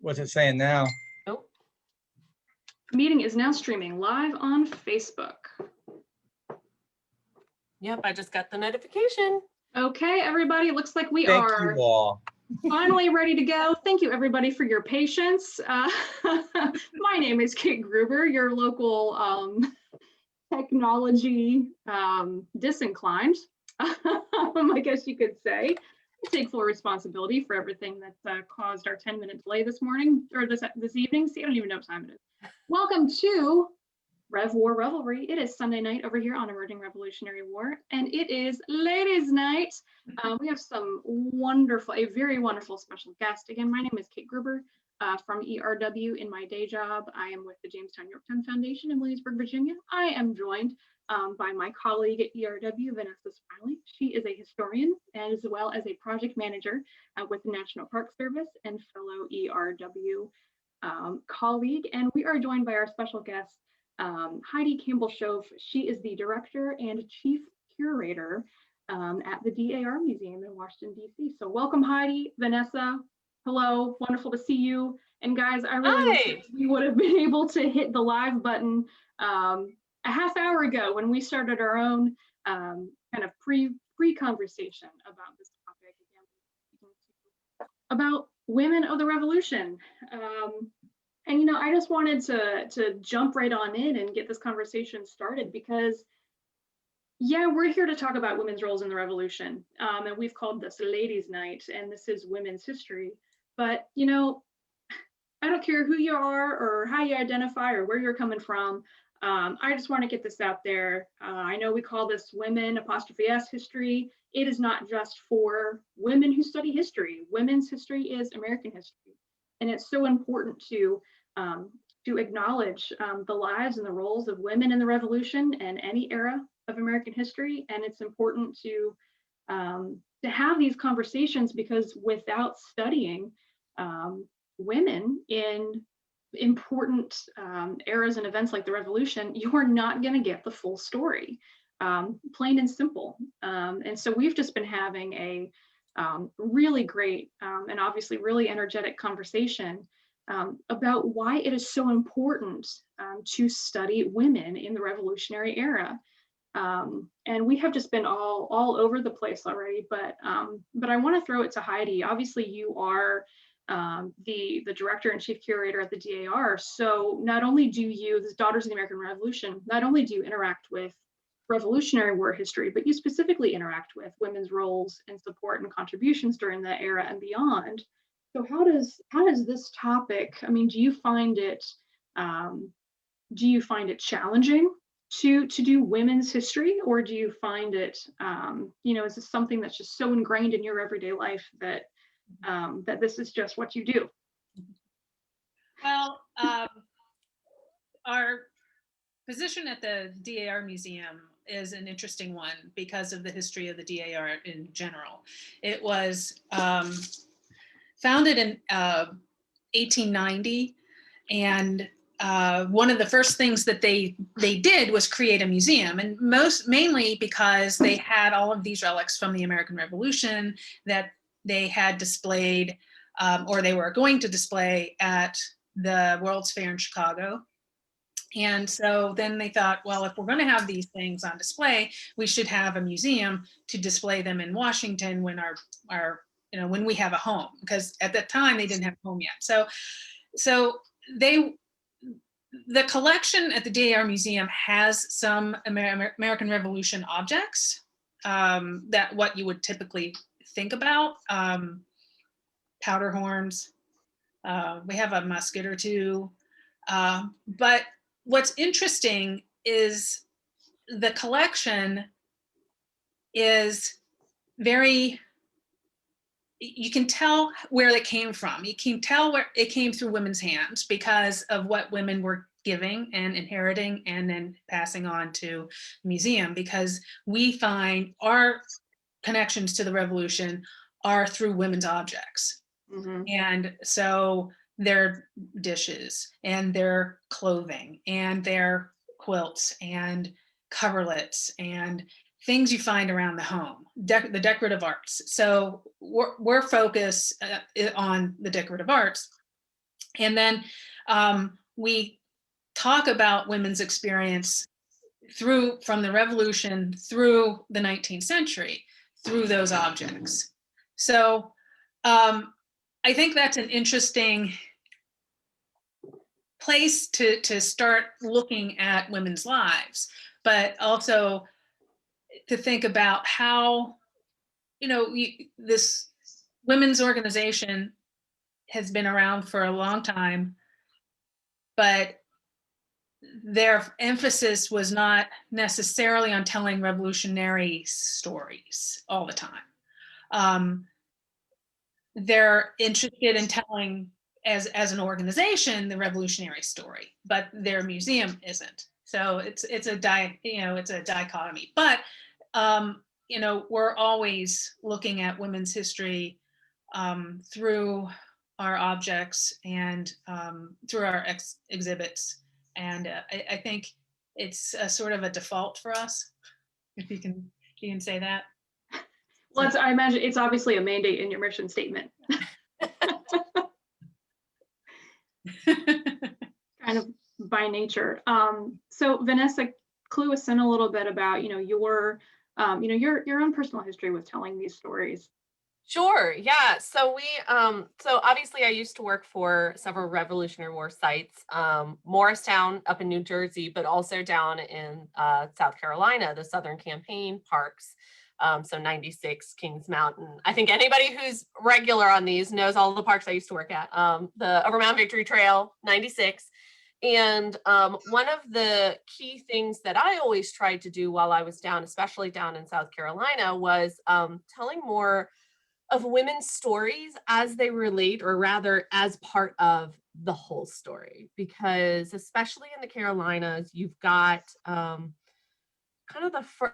What's it saying now? Nope. Meeting is now streaming live on Facebook. Yep, I just got the notification. Okay, everybody, it looks like we Thank are you all. finally ready to go. Thank you, everybody, for your patience. My name is Kate Gruber, your local technology disinclined, I guess you could say. I take full responsibility for everything that caused our 10-minute delay this morning, or this evening. See, I don't even know what time it is. Welcome to Rev War Revelry. It is Sunday night over here on Emerging Revolutionary War, and it is Ladies' Night. We have a very wonderful special guest. Again, my name is Kate Gruber from ERW. In my day job, I am with the Jamestown Yorktown Foundation in Williamsburg, Virginia. I am joined by my colleague at ERW, Vanessa Smiley. She is a historian as well as a project manager with the National Park Service and fellow ERW colleague. And we are joined by our special guest, Heidi Campbell-Shoaf. She is the director and chief curator at the DAR Museum in Washington, D.C. So welcome, Heidi. Vanessa, hello, wonderful to see you. And guys, I really wish we would have been able to hit the live button a half hour ago when we started our own kind of pre-conversation about this topic, again, about women of the revolution. And, you know, I just wanted to jump right on in and get this conversation started because, yeah, we're here to talk about women's roles in the revolution. And we've called this Ladies' Night, and this is women's history. But, you know, I don't care who you are or how you identify or where you're coming from. I just want to get this out there. I know we call this women ''s history. It is not just for women who study history. Women's history is American history. And it's so important to acknowledge the lives and the roles of women in the Revolution and any era of American history. And it's important to have these conversations because without studying women in important eras and events like the Revolution, you are not going to get the full story, plain and simple. And so we've just been having a really great and obviously really energetic conversation about why it is so important to study women in the Revolutionary era. And we have just been all over the place already, but I want to throw it to Heidi. Obviously, you are the director and chief curator at the DAR. So not only do you, the Daughters of the American Revolution, not only do you interact with Revolutionary War history, but you specifically interact with women's roles and support and contributions during that era and beyond. So how does this topic, I mean, do you find it challenging to do women's history, or do you find it, you know, is this something that's just so ingrained in your everyday life that that this is just what you do? Well, our position at the DAR Museum is an interesting one because of the history of the DAR in general. It was founded in 1890, and one of the first things that they did was create a museum, and mainly because they had all of these relics from the American Revolution that they had displayed or they were going to display at the World's Fair in Chicago. And so then they thought, well, if we're going to have these things on display, we should have a museum to display them in Washington when when we have a home, because at that time they didn't have a home yet. So the collection at the DAR Museum has some American Revolution objects that what you would typically think about, powder horns. We have a musket or two, but what's interesting is the collection is very, you can tell where it came from. You can tell where it came through women's hands because of what women were giving and inheriting and then passing on to the museum, because we find our connections to the revolution are through women's objects. Mm-hmm. And so their dishes and their clothing and their quilts and coverlets and things you find around the home, the decorative arts. So we're focused on the decorative arts. And then we talk about women's experience from the Revolution through the 19th century, through those objects. So I think that's an interesting place to start looking at women's lives, but also to think about how, this women's organization has been around for a long time, but their emphasis was not necessarily on telling revolutionary stories all the time. They're interested in telling, as an organization, the revolutionary story, but their museum isn't. So it's a dichotomy. But we're always looking at women's history through our objects and through our exhibits. And I think it's a sort of a default for us, if you can say that. Well, I imagine it's obviously a mandate in your mission statement. Kind of by nature. So Vanessa, clue us in a little bit about, your own personal history with telling these stories. Sure. Yeah. So so obviously I used to work for several Revolutionary War sites, Morristown up in New Jersey, but also down in South Carolina, the Southern Campaign parks. So 96, Kings Mountain. I think anybody who's regular on these knows all the parks I used to work at. The Over Mountain Victory Trail, 96. And one of the key things that I always tried to do while I was down, especially down in South Carolina, was telling more of women's stories as they relate, or rather as part of the whole story. Because especially in the Carolinas, you've got kind of the first,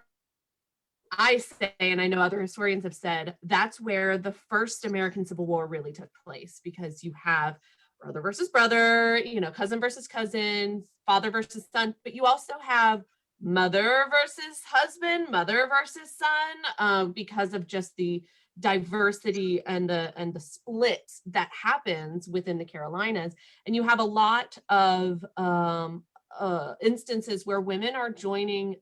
I say, and I know other historians have said, that's where the first American Civil War really took place, because you have brother versus brother, cousin versus cousin, father versus son, but you also have mother versus husband, mother versus son, because of just the diversity and the split that happens within the Carolinas. And you have a lot of instances where women are joining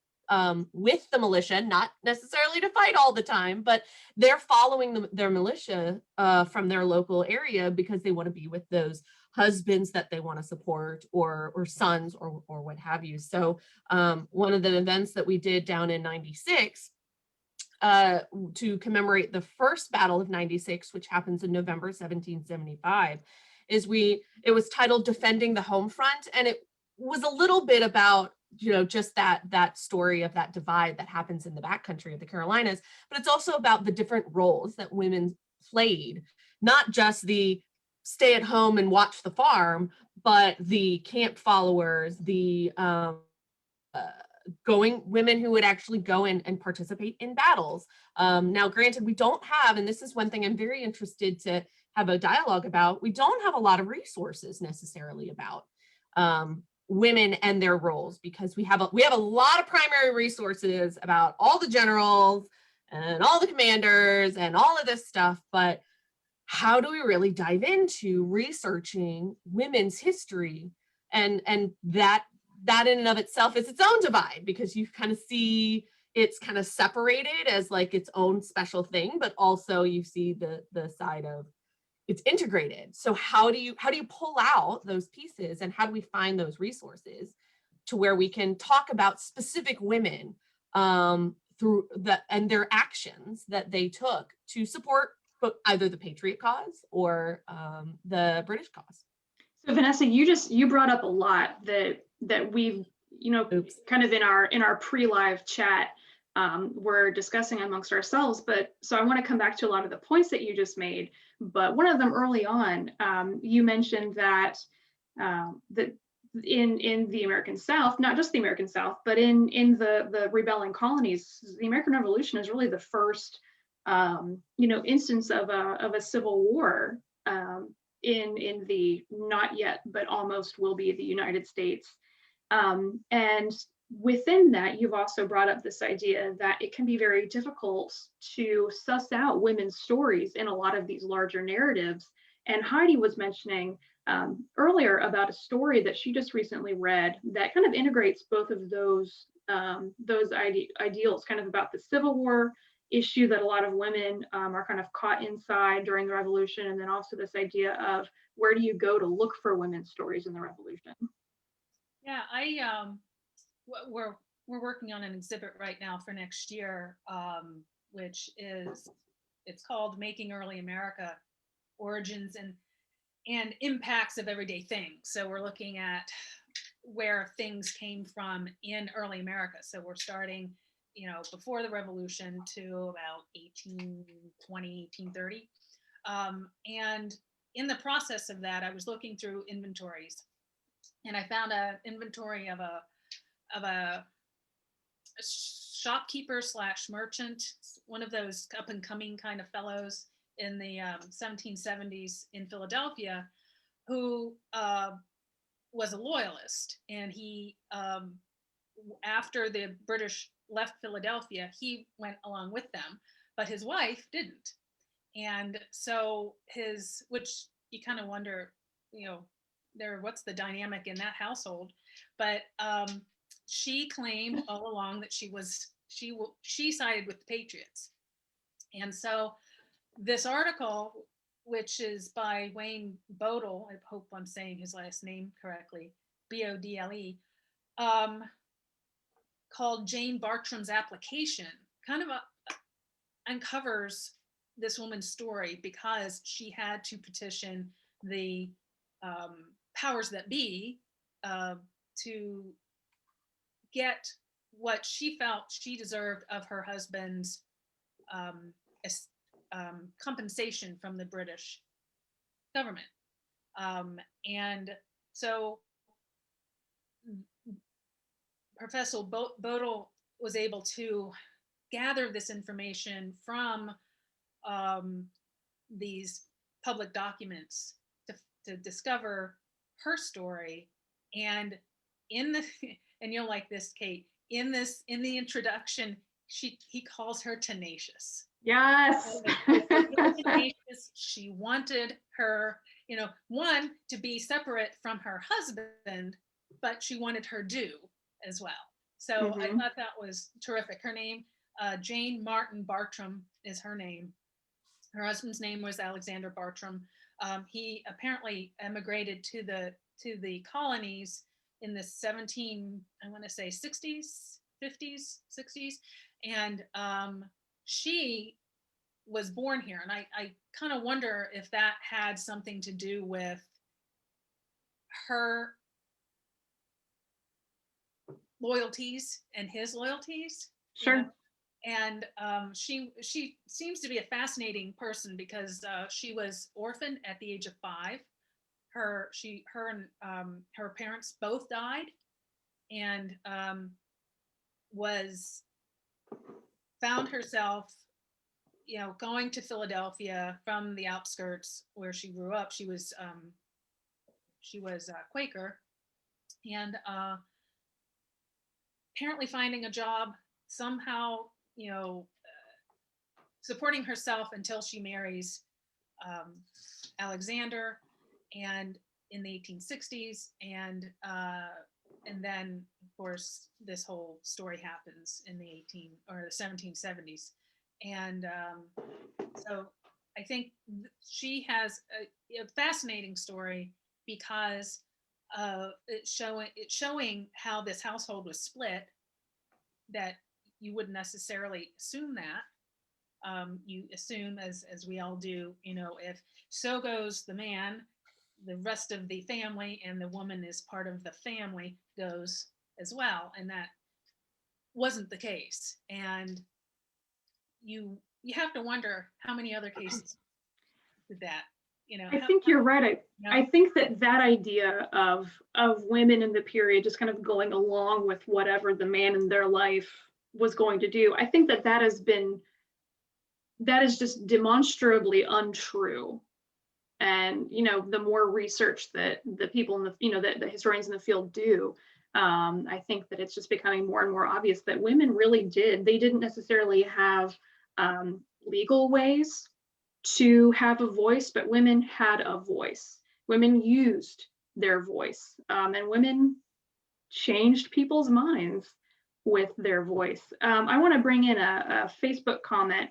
with the militia, not necessarily to fight all the time, but they're following their militia from their local area because they want to be with those husbands that they want to support, or sons, or what have you. So one of the events that we did down in 96 to commemorate the first battle of 96, which happens in November 1775, it was titled Defending the Home Front. And it was a little bit about, just that story of that divide that happens in the backcountry of the Carolinas, but it's also about the different roles that women played, not just the stay at home and watch the farm, but the camp followers, the women who would actually go in and participate in battles. Now, granted, we don't have, and this is one thing I'm very interested to have a dialogue about, we don't have a lot of resources necessarily about women and their roles, because we have a lot of primary resources about all the generals and all the commanders and all of this stuff, but how do we really dive into researching women's history? And that in and of itself is its own divide, because you kind of see it's kind of separated as like its own special thing, but also you see the side of it's integrated. So how do you pull out those pieces, and how do we find those resources to where we can talk about specific women through and their actions that they took to support either the Patriot cause or the British cause? So Vanessa, you brought up a lot that we've, kind of in our pre-live chat, we're discussing amongst ourselves, but so I want to come back to a lot of the points that you just made, but one of them early on, you mentioned that that in the American South, not just the American South, but in the rebelling colonies, the American Revolution is really the first instance of a civil war in the not yet but almost will be the United States. And within that, you've also brought up this idea that it can be very difficult to suss out women's stories in a lot of these larger narratives. And Heidi was mentioning earlier about a story that she just recently read that kind of integrates both of those ideals, kind of about the Civil War issue that a lot of women are kind of caught inside during the revolution, and then also this idea of where do you go to look for women's stories in the revolution. Yeah, we're working on an exhibit right now for next year, which it's called Making Early America: Origins and Impacts of Everyday Things. So we're looking at where things came from in early America. So we're starting, before the revolution to about 1820, 1830. And in the process of that, I was looking through inventories, and I found an inventory of a shopkeeper / merchant, one of those up and coming kind of fellows in the 1770s in Philadelphia, who was a loyalist. And he, after the British left Philadelphia, he went along with them, but his wife didn't. And so which you kind of wonder, what's the dynamic in that household? But she claimed all along that she sided with the Patriots. And so this article, which is by Wayne Bodle, I hope I'm saying his last name correctly, Bodle, called Jane Bartram's Application, kind of uncovers this woman's story, because she had to petition the powers that be to get what she felt she deserved of her husband's compensation from the British government. And so Professor Bodle was able to gather this information from these public documents to discover her story. And and you'll like this, Kate, in the introduction, he calls her tenacious. Yes. Tenacious. She wanted her, one, to be separate from her husband, but she wanted her due as well. So I thought that was terrific. Her name, Jane Martin Bartram, is her name. Her husband's name was Alexander Bartram. He apparently emigrated to the colonies in the 60s, 50s, 60s. And she was born here. And I kind of wonder if that had something to do with her loyalties and his loyalties. Sure. And she seems to be a fascinating person, because she was orphaned at the age of 5. Her and her parents both died, and found herself, going to Philadelphia from the outskirts where she grew up. She was Quaker, and apparently finding a job somehow, supporting herself until she marries Alexander, and in the 1860s, and then of course this whole story happens in the 1770s, and so I think she has a fascinating story, because it's showing how this household was split, that you wouldn't necessarily assume that. You assume, as we all do, if so goes the man, the rest of the family and the woman is part of the family goes as well. And that wasn't the case. And you have to wonder how many other cases did that, I think you're right. I think that idea of women in the period just kind of going along with whatever the man in their life was going to do, I think that is just demonstrably untrue. And the more research that the people in the that the historians in the field do, I think that it's just becoming more and more obvious that women really they didn't necessarily have legal ways to have a voice, but women had a voice. Women used their voice, and women changed people's minds with their voice. I want to bring in a Facebook comment.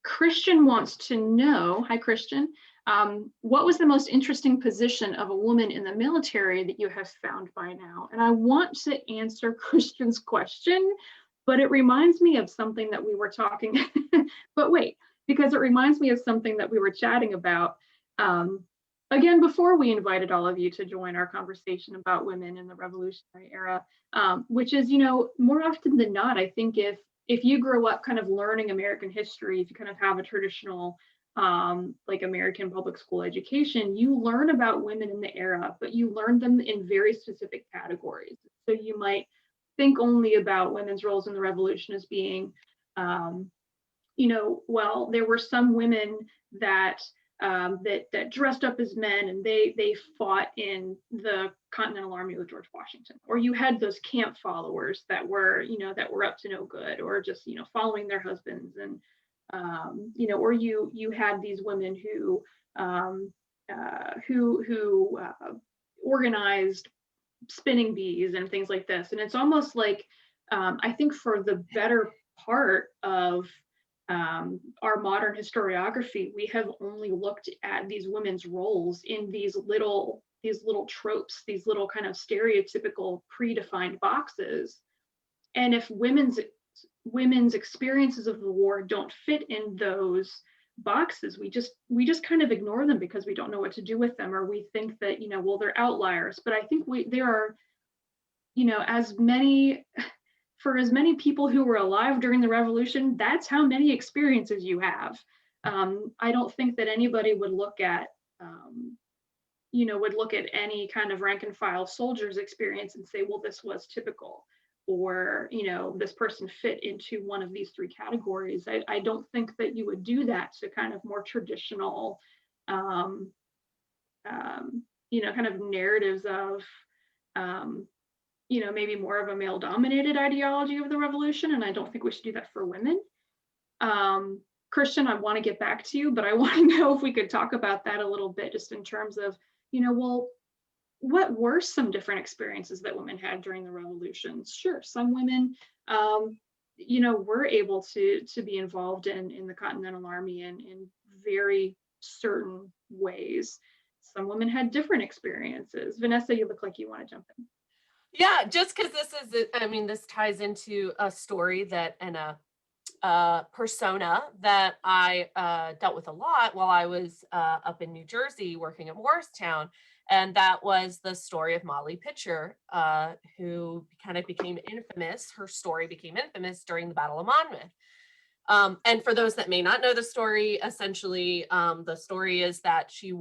Christian wants to know, hi Christian, what was the most interesting position of a woman in the military that you have found by now? And I want to answer Christian's question, but it reminds me of something that we were talking, but wait, because it reminds me of something that we were chatting about. Again, before we invited all of you to join our conversation about women in the Revolutionary era, which is, more often than not, I think if you grow up kind of learning American history, if you kind of have a traditional like American public school education, you learn about women in the era, but you learn them in very specific categories. So you might think only about women's roles in the Revolution as being, well, there were some women that that dressed up as men and they fought in the Continental Army with George Washington, or you had those camp followers that were up to no good, or just following their husbands, and or you had these women who organized spinning bees and things like this. And it's almost like I think for the better part of our modern historiography, we have only looked at these women's roles in these little tropes, these little kind of stereotypical predefined boxes. And if women's experiences of the war don't fit in those boxes, we just kind of ignore them because we don't know what to do with them, or we think that well, they're outliers. But I think there are for as many people who were alive during the Revolution, that's how many experiences you have. I don't think that anybody would look at any kind of rank and file soldier's experience and say, well, this was typical, or this person fit into one of these three categories. I don't think that you would do that to kind of more traditional kind of narratives of maybe more of a male dominated ideology of the Revolution. And I don't think we should do that for women. Christian, I want to get back to you, but I want to know if we could talk about that a little bit, just in terms of, well, what were some different experiences that women had during the Revolution? Sure, some women, were able to be involved in the Continental Army in very certain ways. Some women had different experiences. Vanessa, you look like you want to jump in. Yeah, just because this ties into a story that and a persona that I dealt with a lot while I was up in New Jersey working at Morristown. And that was the story of Molly Pitcher, who kind of became infamous. Her story became infamous during the Battle of Monmouth. And for those that may not know the story, essentially, the story is that she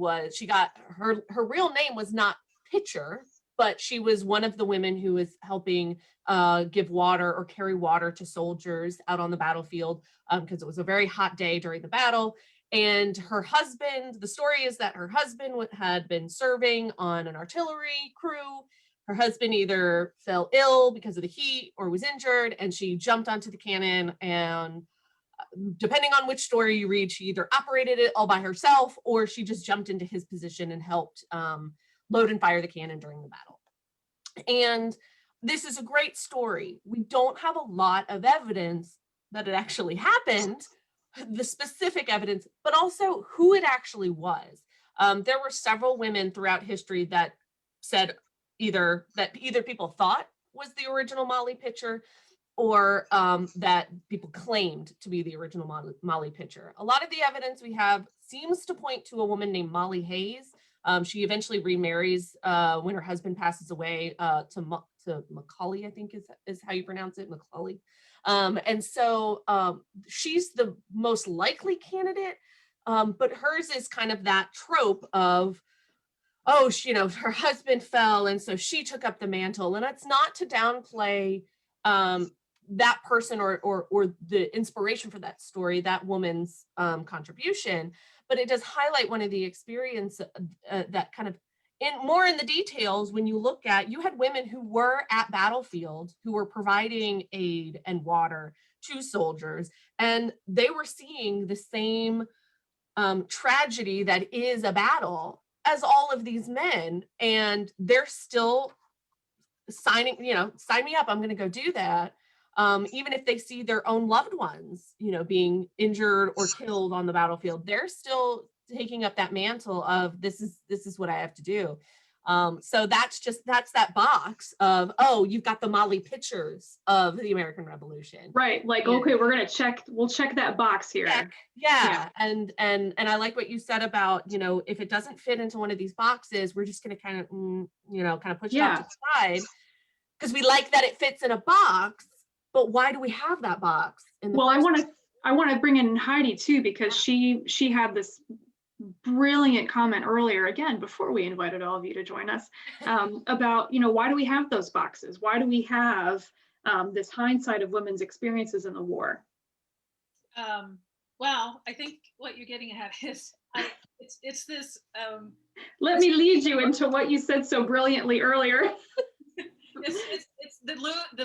got her real name was not Pitcher, but she was one of the women who was helping give water or carry water to soldiers out on the battlefield, because it was a very hot day during the battle. And her husband, the story is that her husband had been serving on an artillery crew. Her husband either fell ill because of the heat or was injured, and she jumped onto the cannon, and depending on which story you read, she either operated it all by herself or she just jumped into his position and helped load and fire the cannon during the battle. And this is a great story. We don't have a lot of evidence that it actually happened, the specific evidence, but also who it actually was. There were several women throughout history that said either people thought was the original Molly Pitcher, or that people claimed to be the original Molly Pitcher. A lot of the evidence we have seems to point to a woman named Molly Hayes. She eventually remarries when her husband passes away to Macaulay, I think is how you pronounce it, Macaulay. And so she's the most likely candidate, but hers is kind of that trope of, oh, her husband fell, and so she took up the mantle. And it's not to downplay that person or the inspiration for that story, that woman's contribution, but it does highlight one of the experience that kind of more in the details. When you look at, you had women who were at battlefield, who were providing aid and water to soldiers, and they were seeing the same tragedy that is a battle as all of these men, and they're still signing, sign me up, I'm going to go do that. Even if they see their own loved ones, being injured or killed on the battlefield, they're still taking up that mantle of this is what I have to do. So that's that box of, oh, you've got the Molly pictures of the American Revolution. Right. Like, And okay, we'll check that box here. yeah. And I like what you said about, if it doesn't fit into one of these boxes, we're just going to kind of push it off to the side, because we like that it fits in a box. But why do we have that box? Well, I want to bring in Heidi too, because she had this brilliant comment earlier, again, before we invited all of you to join us, about, why do we have those boxes? Why do we have this hindsight of women's experiences in the war? Well, I think what you're getting at is, it's this. Let me lead you into what you said so brilliantly earlier. It's the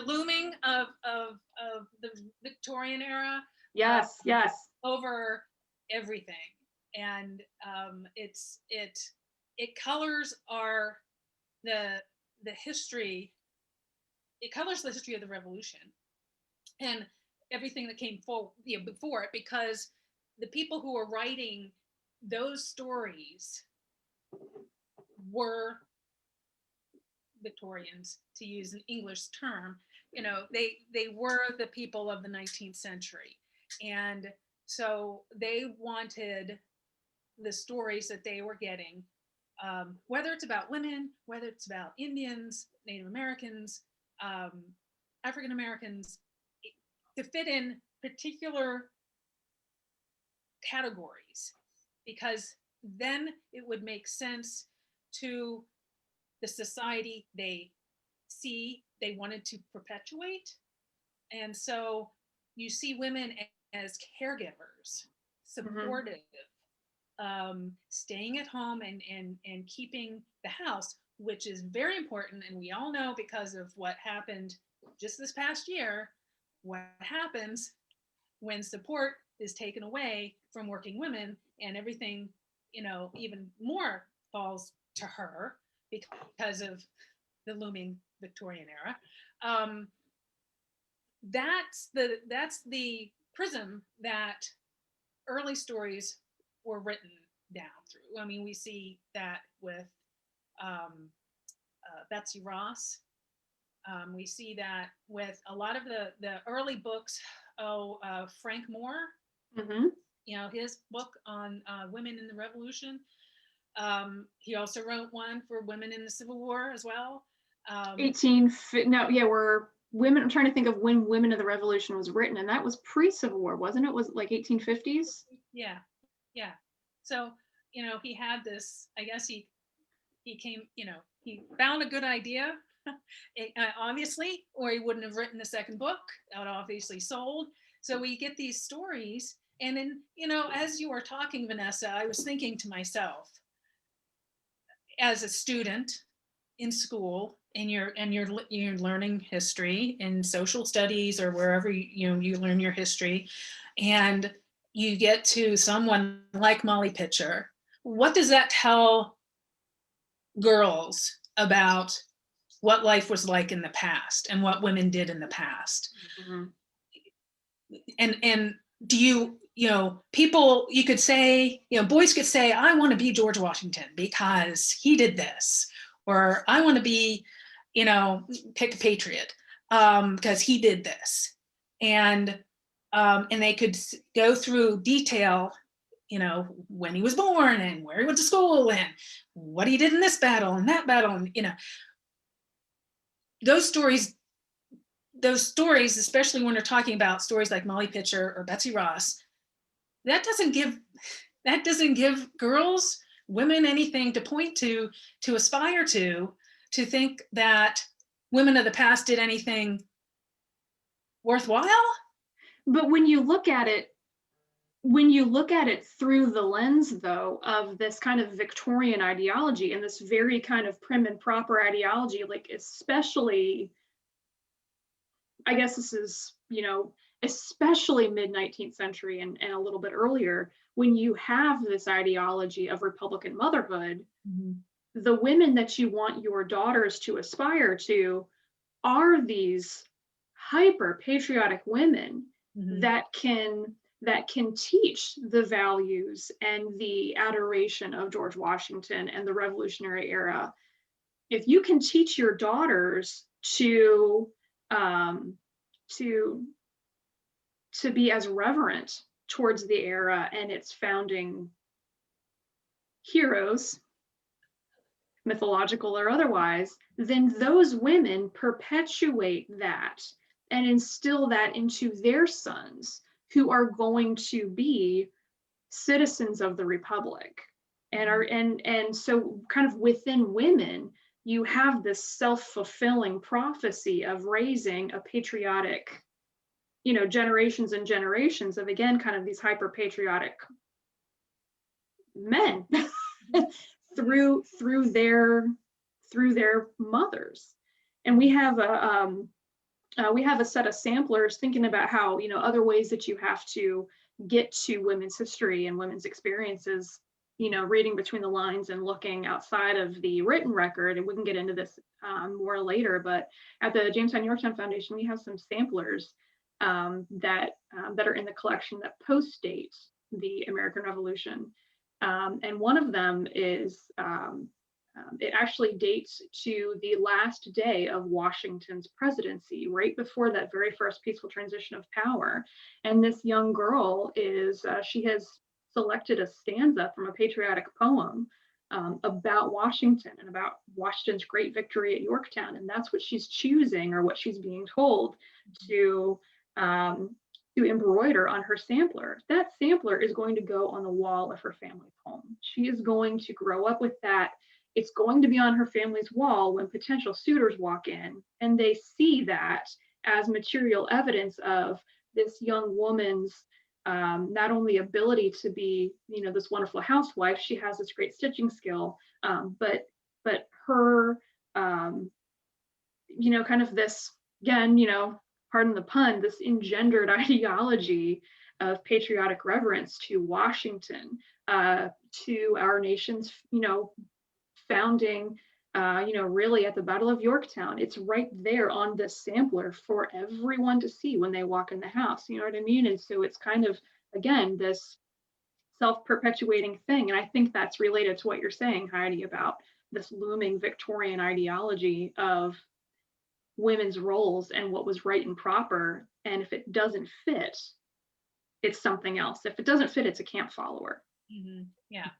looming of the Victorian era. Yes, yes. Over everything, and it colors the history. It colors the history of the revolution and everything that came before it, because the people who were writing those stories were Victorians, to use an English term. They were the people of the 19th century, and so they wanted the stories that they were getting, whether it's about women, whether it's about Indians, Native Americans, African Americans, to fit in particular categories, because then it would make sense to the society they wanted to perpetuate. And so you see women as caregivers, supportive, staying at home and keeping the house, which is very important. And we all know, because of what happened just this past year, what happens when support is taken away from working women, and everything, even more falls to her because of the looming Victorian era. That's the prism that early stories were written down through. I mean, we see that with Betsy Ross. We see that with a lot of the early books. Frank Moore, his book on women in the Revolution. He also wrote one for women in the Civil War as well. We're women. I'm trying to think of when Women of the Revolution was written, and that was pre-Civil War, wasn't it? Was it like 1850s? Yeah. So, he had this, I guess he came, he found a good idea, obviously, or he wouldn't have written the second book. That would obviously sold. So we get these stories. And then, as you were talking, Vanessa, I was thinking to myself, as a student in school, and you're learning history in social studies or wherever you learn your history, and you get to someone like Molly Pitcher, what does that tell girls about what life was like in the past and what women did in the past? And do people, you could say, boys could say, I want to be George Washington because he did this, or I want to be, pick a patriot because he did this. And they could go through detail, when he was born and where he went to school and what he did in this battle and that battle. And, those stories, especially when we're talking about stories like Molly Pitcher or Betsy Ross, that doesn't give girls, women, anything to point to aspire to think that women of the past did anything worthwhile. But when you look at it through the lens, though, of this kind of Victorian ideology and this very kind of prim and proper ideology, like especially, I guess this is you know, especially mid 19th century and a little bit earlier, when you have this ideology of Republican motherhood, the women that you want your daughters to aspire to are these hyper patriotic women that can teach the values and the adoration of George Washington and the Revolutionary era. If you can teach your daughters um, to to be as reverent towards the era and its founding heroes, mythological or otherwise, then those women perpetuate that and instill that into their sons, who are going to be citizens of the republic. And so kind of within women, you have this self-fulfilling prophecy of raising a patriotic, generations and generations of, again, kind of these hyper patriotic men through their mothers. And we have a set of samplers thinking about how, other ways that you have to get to women's history and women's experiences, reading between the lines and looking outside of the written record. And we can get into this more later, but at the Jamestown Yorktown Foundation, we have some samplers that are in the collection that post-date the American Revolution. And one of them is, it actually dates to the last day of Washington's presidency, right before that very first peaceful transition of power. And this young girl she has selected a stanza from a patriotic poem about Washington and about Washington's great victory at Yorktown. And that's what she's choosing, or what she's being told to embroider on her sampler. That sampler is going to go on the wall of her family's home. She is going to grow up with that. It's going to be on her family's wall when potential suitors walk in and they see that as material evidence of this young woman's not only ability to be, this wonderful housewife. She has this great stitching skill, but her, kind of this, again, pardon the pun, this engendered ideology of patriotic reverence to Washington, to our nation's, founding, really at the Battle of Yorktown. It's right there on this sampler for everyone to see when they walk in the house. You know what I mean? And so it's kind of, again, this self-perpetuating thing. And I think that's related to what you're saying, Heidi, about this looming Victorian ideology of women's roles and what was right and proper. And if it doesn't fit, it's something else. If it doesn't fit, it's a camp follower. Yeah.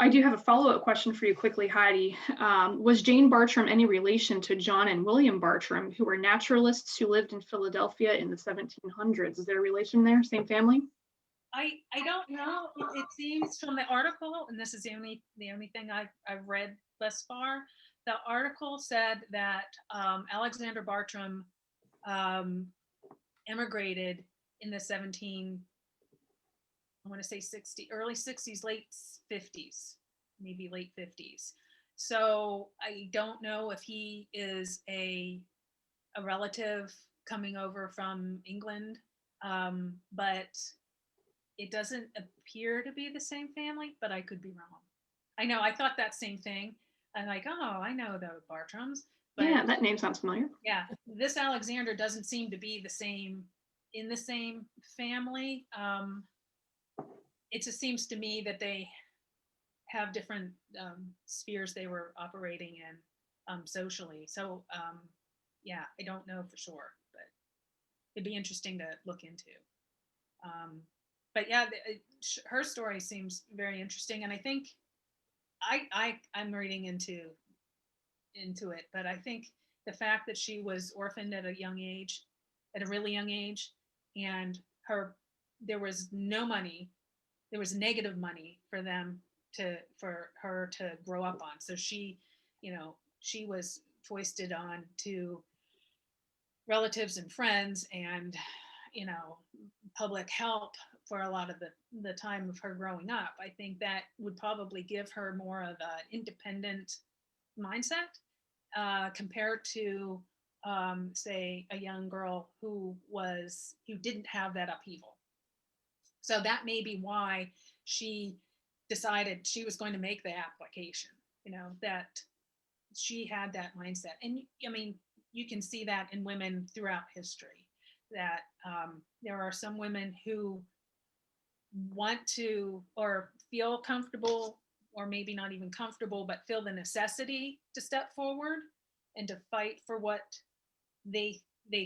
I do have a follow-up question for you quickly, Heidi. Was Jane Bartram any relation to John and William Bartram, who were naturalists who lived in Philadelphia in the 1700s? Is there a relation there? Same family? I don't know. It seems from the article, and this is the only thing I've read thus far. The article said that Alexander Bartram emigrated in the early 60s, late 50s, maybe late 50s. So I don't know if he is a relative coming over from England, but it doesn't appear to be the same family, but I could be wrong. I know, I thought that same thing. I'm like, oh, I know the Bartrams. But yeah, that name sounds familiar. Yeah, this Alexander doesn't seem to be in the same family. It just seems to me that they have different spheres they were operating in socially. So yeah, I don't know for sure, but it'd be interesting to look into. But yeah, her story seems very interesting, and I think I'm reading into it, but I think the fact that she was orphaned at a really young age, and there was no money, there was negative money for her to grow up on. So she was foisted on to relatives and friends and, public help for a lot of the time of her growing up. I think that would probably give her more of an independent mindset compared to say, a young girl who didn't have that upheaval. So that may be why she decided she was going to make the application, that she had that mindset. And I mean, you can see that in women throughout history, that there are some women who want to, or feel comfortable, or maybe not even comfortable, but feel the necessity to step forward and to fight for what they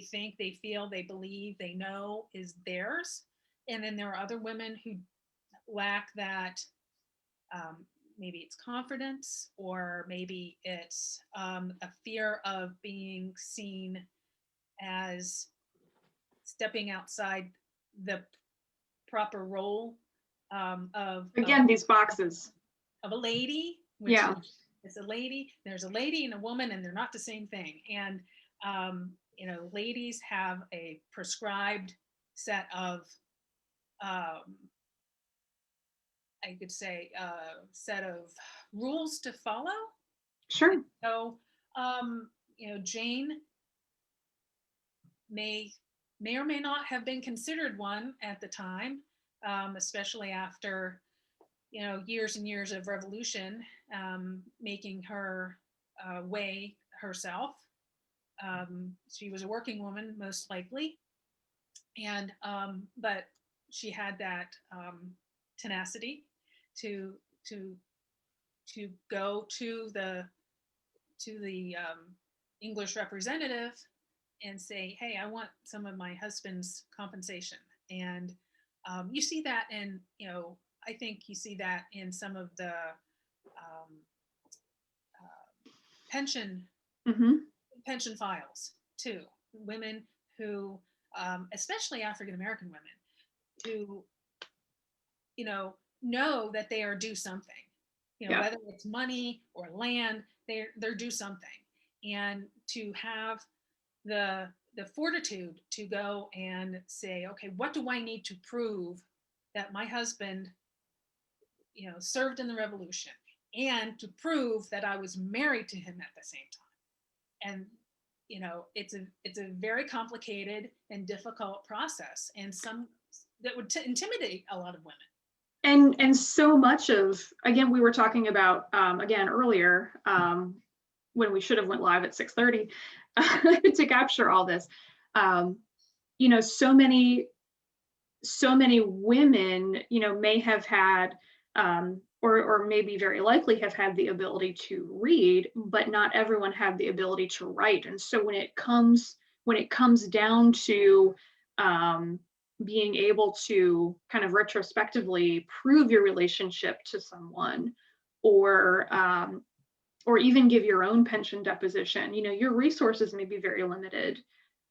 think, they feel, they believe, they know is theirs. And then there are other women who lack that, maybe it's confidence, or maybe it's a fear of being seen as stepping outside the proper role, Again, these boxes. of a lady, which Yeah. is a lady. There's a lady and a woman, and they're not the same thing. And ladies have a prescribed set of, I could say, set of rules to follow. Sure. So, Jane may or may not have been considered one at the time, especially after, years and years of revolution, making her way herself. She was a working woman, most likely, and but she had that tenacity to go to the English representative and say, hey, I want some of my husband's compensation. And you see that in, I think you see that in some of the pension pension files too. Women who, especially African American women, who, know that they are due something. Yeah. Whether it's money or land, they're due something, and to have the fortitude to go and say, okay, what do I need to prove that my husband, served in the revolution, and to prove that I was married to him at the same time. And it's a very complicated and difficult process, and some that would intimidate a lot of women. And so much of, again, we were talking about again earlier, when we should have went live at 6:30 to capture all this. So many women, may have had, or maybe very likely have had the ability to read, but not everyone had the ability to write. And so when it comes down to being able to kind of retrospectively prove your relationship to someone, or even give your own pension deposition, your resources may be very limited.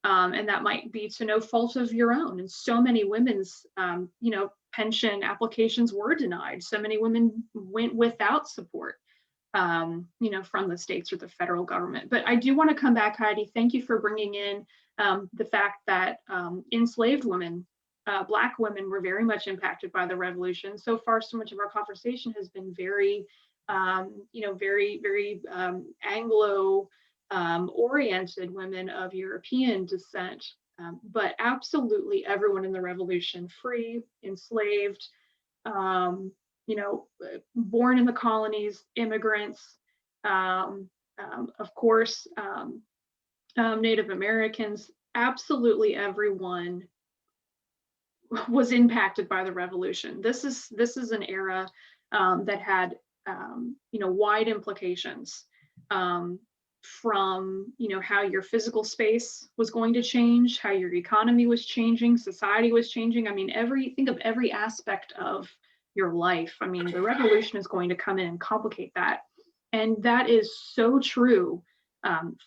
And that might be to no fault of your own. And so many women's, pension applications were denied. So many women went without support, from the states or the federal government. But I do want to come back, Heidi. Thank you for bringing in the fact that enslaved women, Black women, were very much impacted by the revolution. So far, so much of our conversation has been very, very Anglo oriented women of European descent, but absolutely everyone in the revolution, free, enslaved, born in the colonies, immigrants, of course, Native Americans, absolutely everyone was impacted by the revolution. This is an era that had wide implications, from how your physical space was going to change, how your economy was changing, society was changing. I mean, think of every aspect of your life. I mean, the revolution is going to come in and complicate that. And that is so true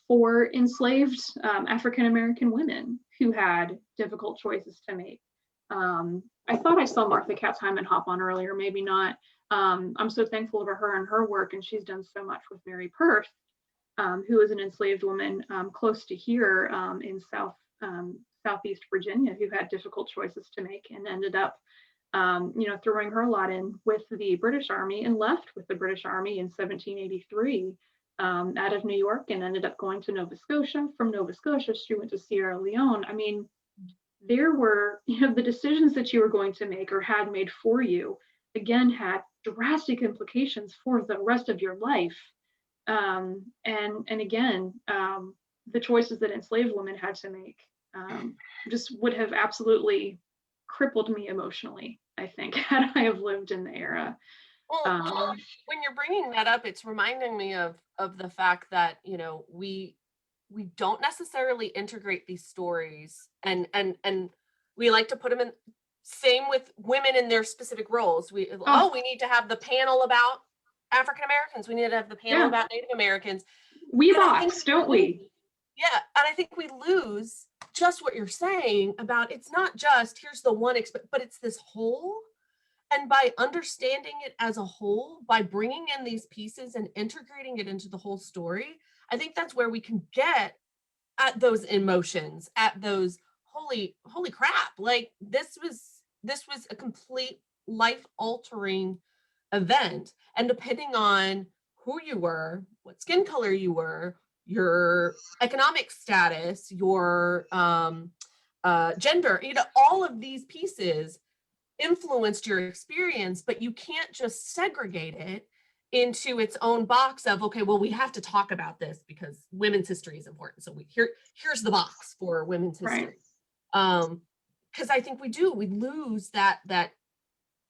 for enslaved African American women who had difficult choices to make. I thought I saw Martha Katz Hyman hop on earlier, maybe not. I'm so thankful for her and her work, and she's done so much with Mary Perth, who is an enslaved woman close to here in Southeast Virginia, who had difficult choices to make and ended up, throwing her lot in with the British Army, and left with the British Army in 1783 out of New York and ended up going to Nova Scotia. From Nova Scotia, she went to Sierra Leone. I mean, there were, the decisions that you were going to make or had made for you, again, had drastic implications for the rest of your life. And again, the choices that enslaved women had to make just would have absolutely crippled me emotionally, I think, had I have lived in the era. Well, when you're bringing that up, it's reminding me of the fact that, we don't necessarily integrate these stories, and we like to put them in. Same with women in their specific roles. We need to have the panel about African Americans. We need to have the panel about Native Americans. We box, don't we? Yeah, and I think we lose just what you're saying about it's not just here's the one, but it's this whole. And by understanding it as a whole, by bringing in these pieces and integrating it into the whole story, I think that's where we can get at those emotions, at those holy crap, like this was a complete life altering event. And depending on who you were, what skin color you were, your economic status, your gender, all of these pieces influenced your experience, but you can't just segregate it into its own box of, okay, well, we have to talk about this because women's history is important. So here's the box for women's history. Because I think we lose that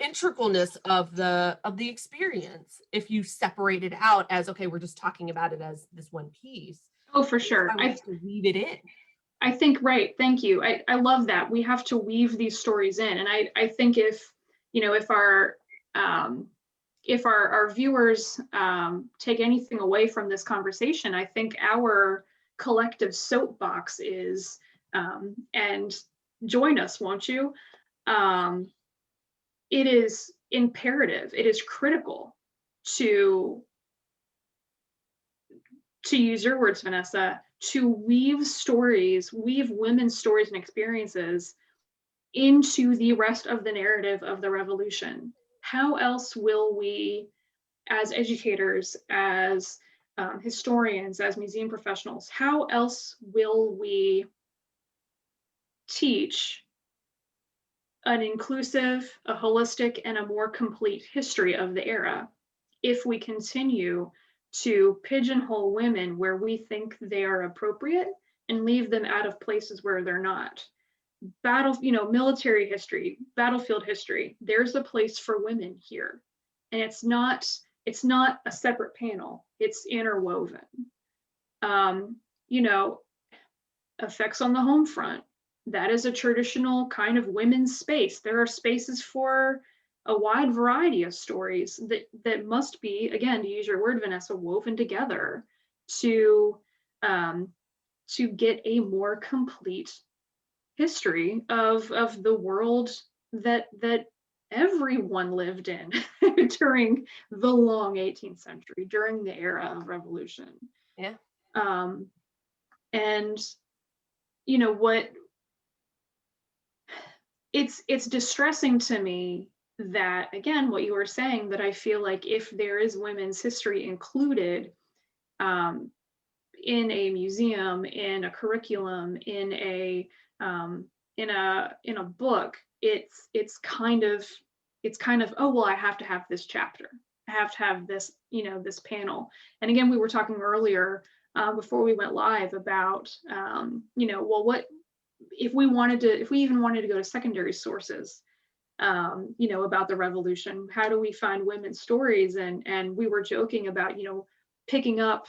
integralness of the experience if you separate it out as, okay, we're just talking about it as this one piece. Oh, for sure. I have to weave it in. I think, right. Thank you. I love that. We have to weave these stories in. And I think if our viewers take anything away from this conversation, I think our collective soapbox is, and join us, won't you? It is imperative, it is critical to use your words, Vanessa, to weave women's stories and experiences into the rest of the narrative of the revolution. How else will we, as educators, as historians, as museum professionals, how else will we teach an inclusive, a holistic, and a more complete history of the era if we continue to pigeonhole women where we think they are appropriate and leave them out of places where they're not? Military history, battlefield history, there's a place for women here. And it's not a separate panel, it's interwoven. Effects on the home front, that is a traditional kind of women's space. There are spaces for a wide variety of stories that must be, again, to use your word, Vanessa, woven together to get a more complete history of the world that everyone lived in during the long 18th century, during the era of revolution. Yeah. And what it's distressing to me that, again, what you were saying, that I feel like if there is women's history included in a museum, in a curriculum, in a book, it's kind of, oh, well, I have to have this chapter, I have to have this, this panel. And again, we were talking earlier before we went live about well, what if we even wanted to go to secondary sources about the revolution, how do we find women's stories? And we were joking about picking up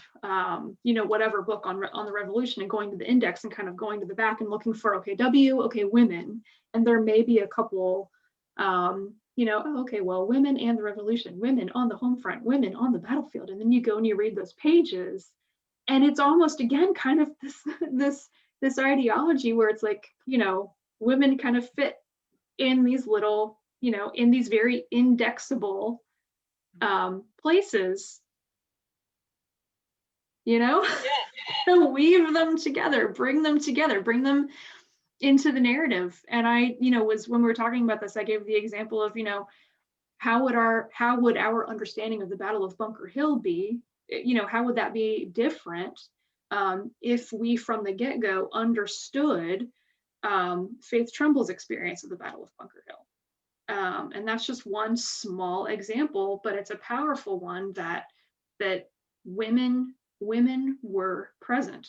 whatever book on the revolution and going to the index and kind of going to the back and looking for women, and there may be a couple women and the revolution, women on the home front, women on the battlefield, and then you go and you read those pages and it's almost, again, kind of this ideology where it's like, women kind of fit in these little, in these very indexable places, weave them together, bring them into the narrative. And I, was, when we were talking about this, I gave the example of, how would our understanding of the Battle of Bunker Hill be how would that be different if we from the get-go understood Faith Trumbull's experience of the Battle of Bunker Hill? And that's just one small example, but it's a powerful one that women were present.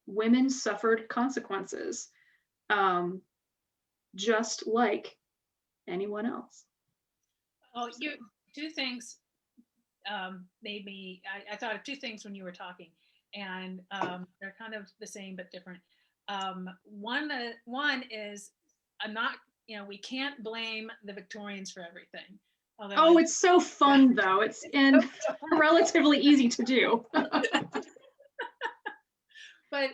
Women suffered consequences, just like anyone else. Oh, two things made me. I thought of two things when you were talking, and they're kind of the same but different. One is I'm not. We can't blame the Victorians for everything. Oh, it's so fun though. It's relatively easy to do. But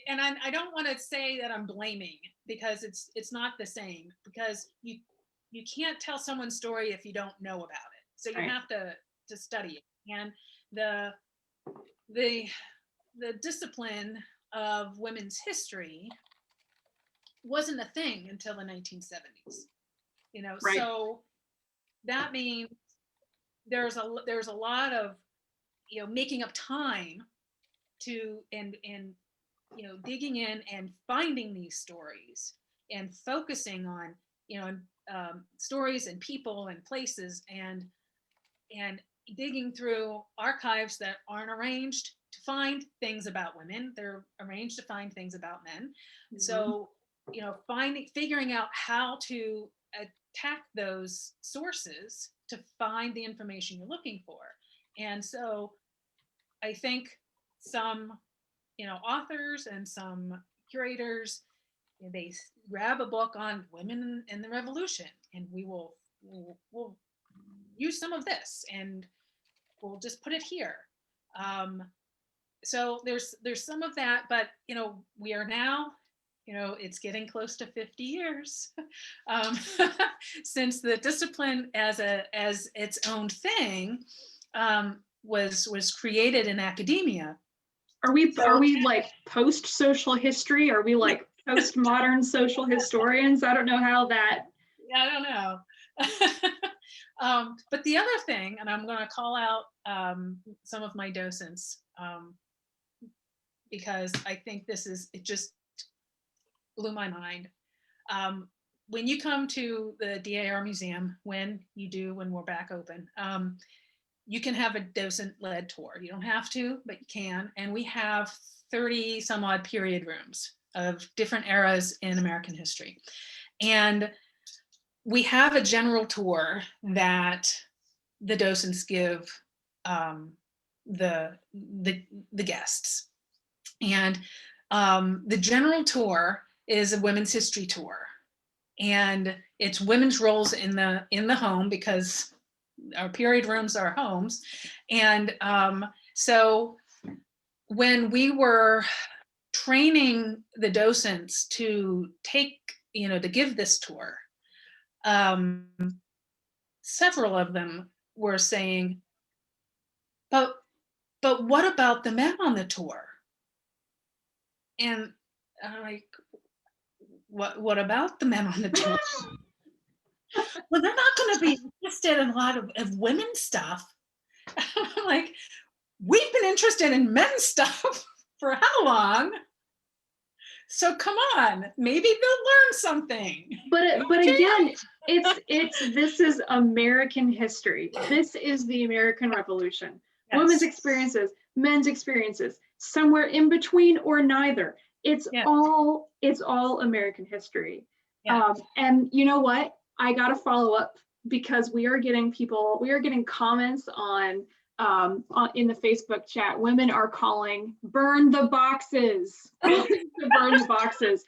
I don't want to say that I'm blaming, because it's not the same, because you can't tell someone's story if you don't know about it. So you Right. have to study it. And the discipline of women's history wasn't a thing until the 1970s. Right. So that means there's a lot of making up time to and digging in and finding these stories and focusing on stories and people and places, and digging through archives that aren't arranged to find things about women. They're arranged to find things about men. Mhm. So figuring out how to attack those sources to find the information you're looking for. And so I think some authors and some curators, they grab a book on women in the revolution, and we'll use some of this, and we'll just put it here. So there's some of that, but we are now, it's getting close to 50 years since the discipline as its own thing was created in academia. Are we like post-social history? Are we like postmodern social historians? I don't know how that. Yeah, I don't know. But the other thing, and I'm going to call out some of my docents, because I think it just blew my mind. When you come to the DAR Museum, when we're back open, you can have a docent-led tour. You don't have to, but you can. And we have 30 some odd period rooms of different eras in American history. And we have a general tour that the docents give the guests. And the general tour is a women's history tour. And it's women's roles in the home, because our period rooms are homes. And so when we were training the docents to to give this tour, several of them were saying, but what about the men on the tour? And I'm like, what about the men on the tour? Well, they're not going to be interested in a lot of women's stuff. I'm like, we've been interested in men's stuff for how long? So come on, maybe they'll learn something. But again, this is American history. This is the American Revolution. Yes. Women's experiences, men's experiences, somewhere in between or neither. It's all American history. Yeah. And you know what? I got to follow up, because we are getting comments on in the Facebook chat. Women are calling, burn the boxes. Burn the boxes.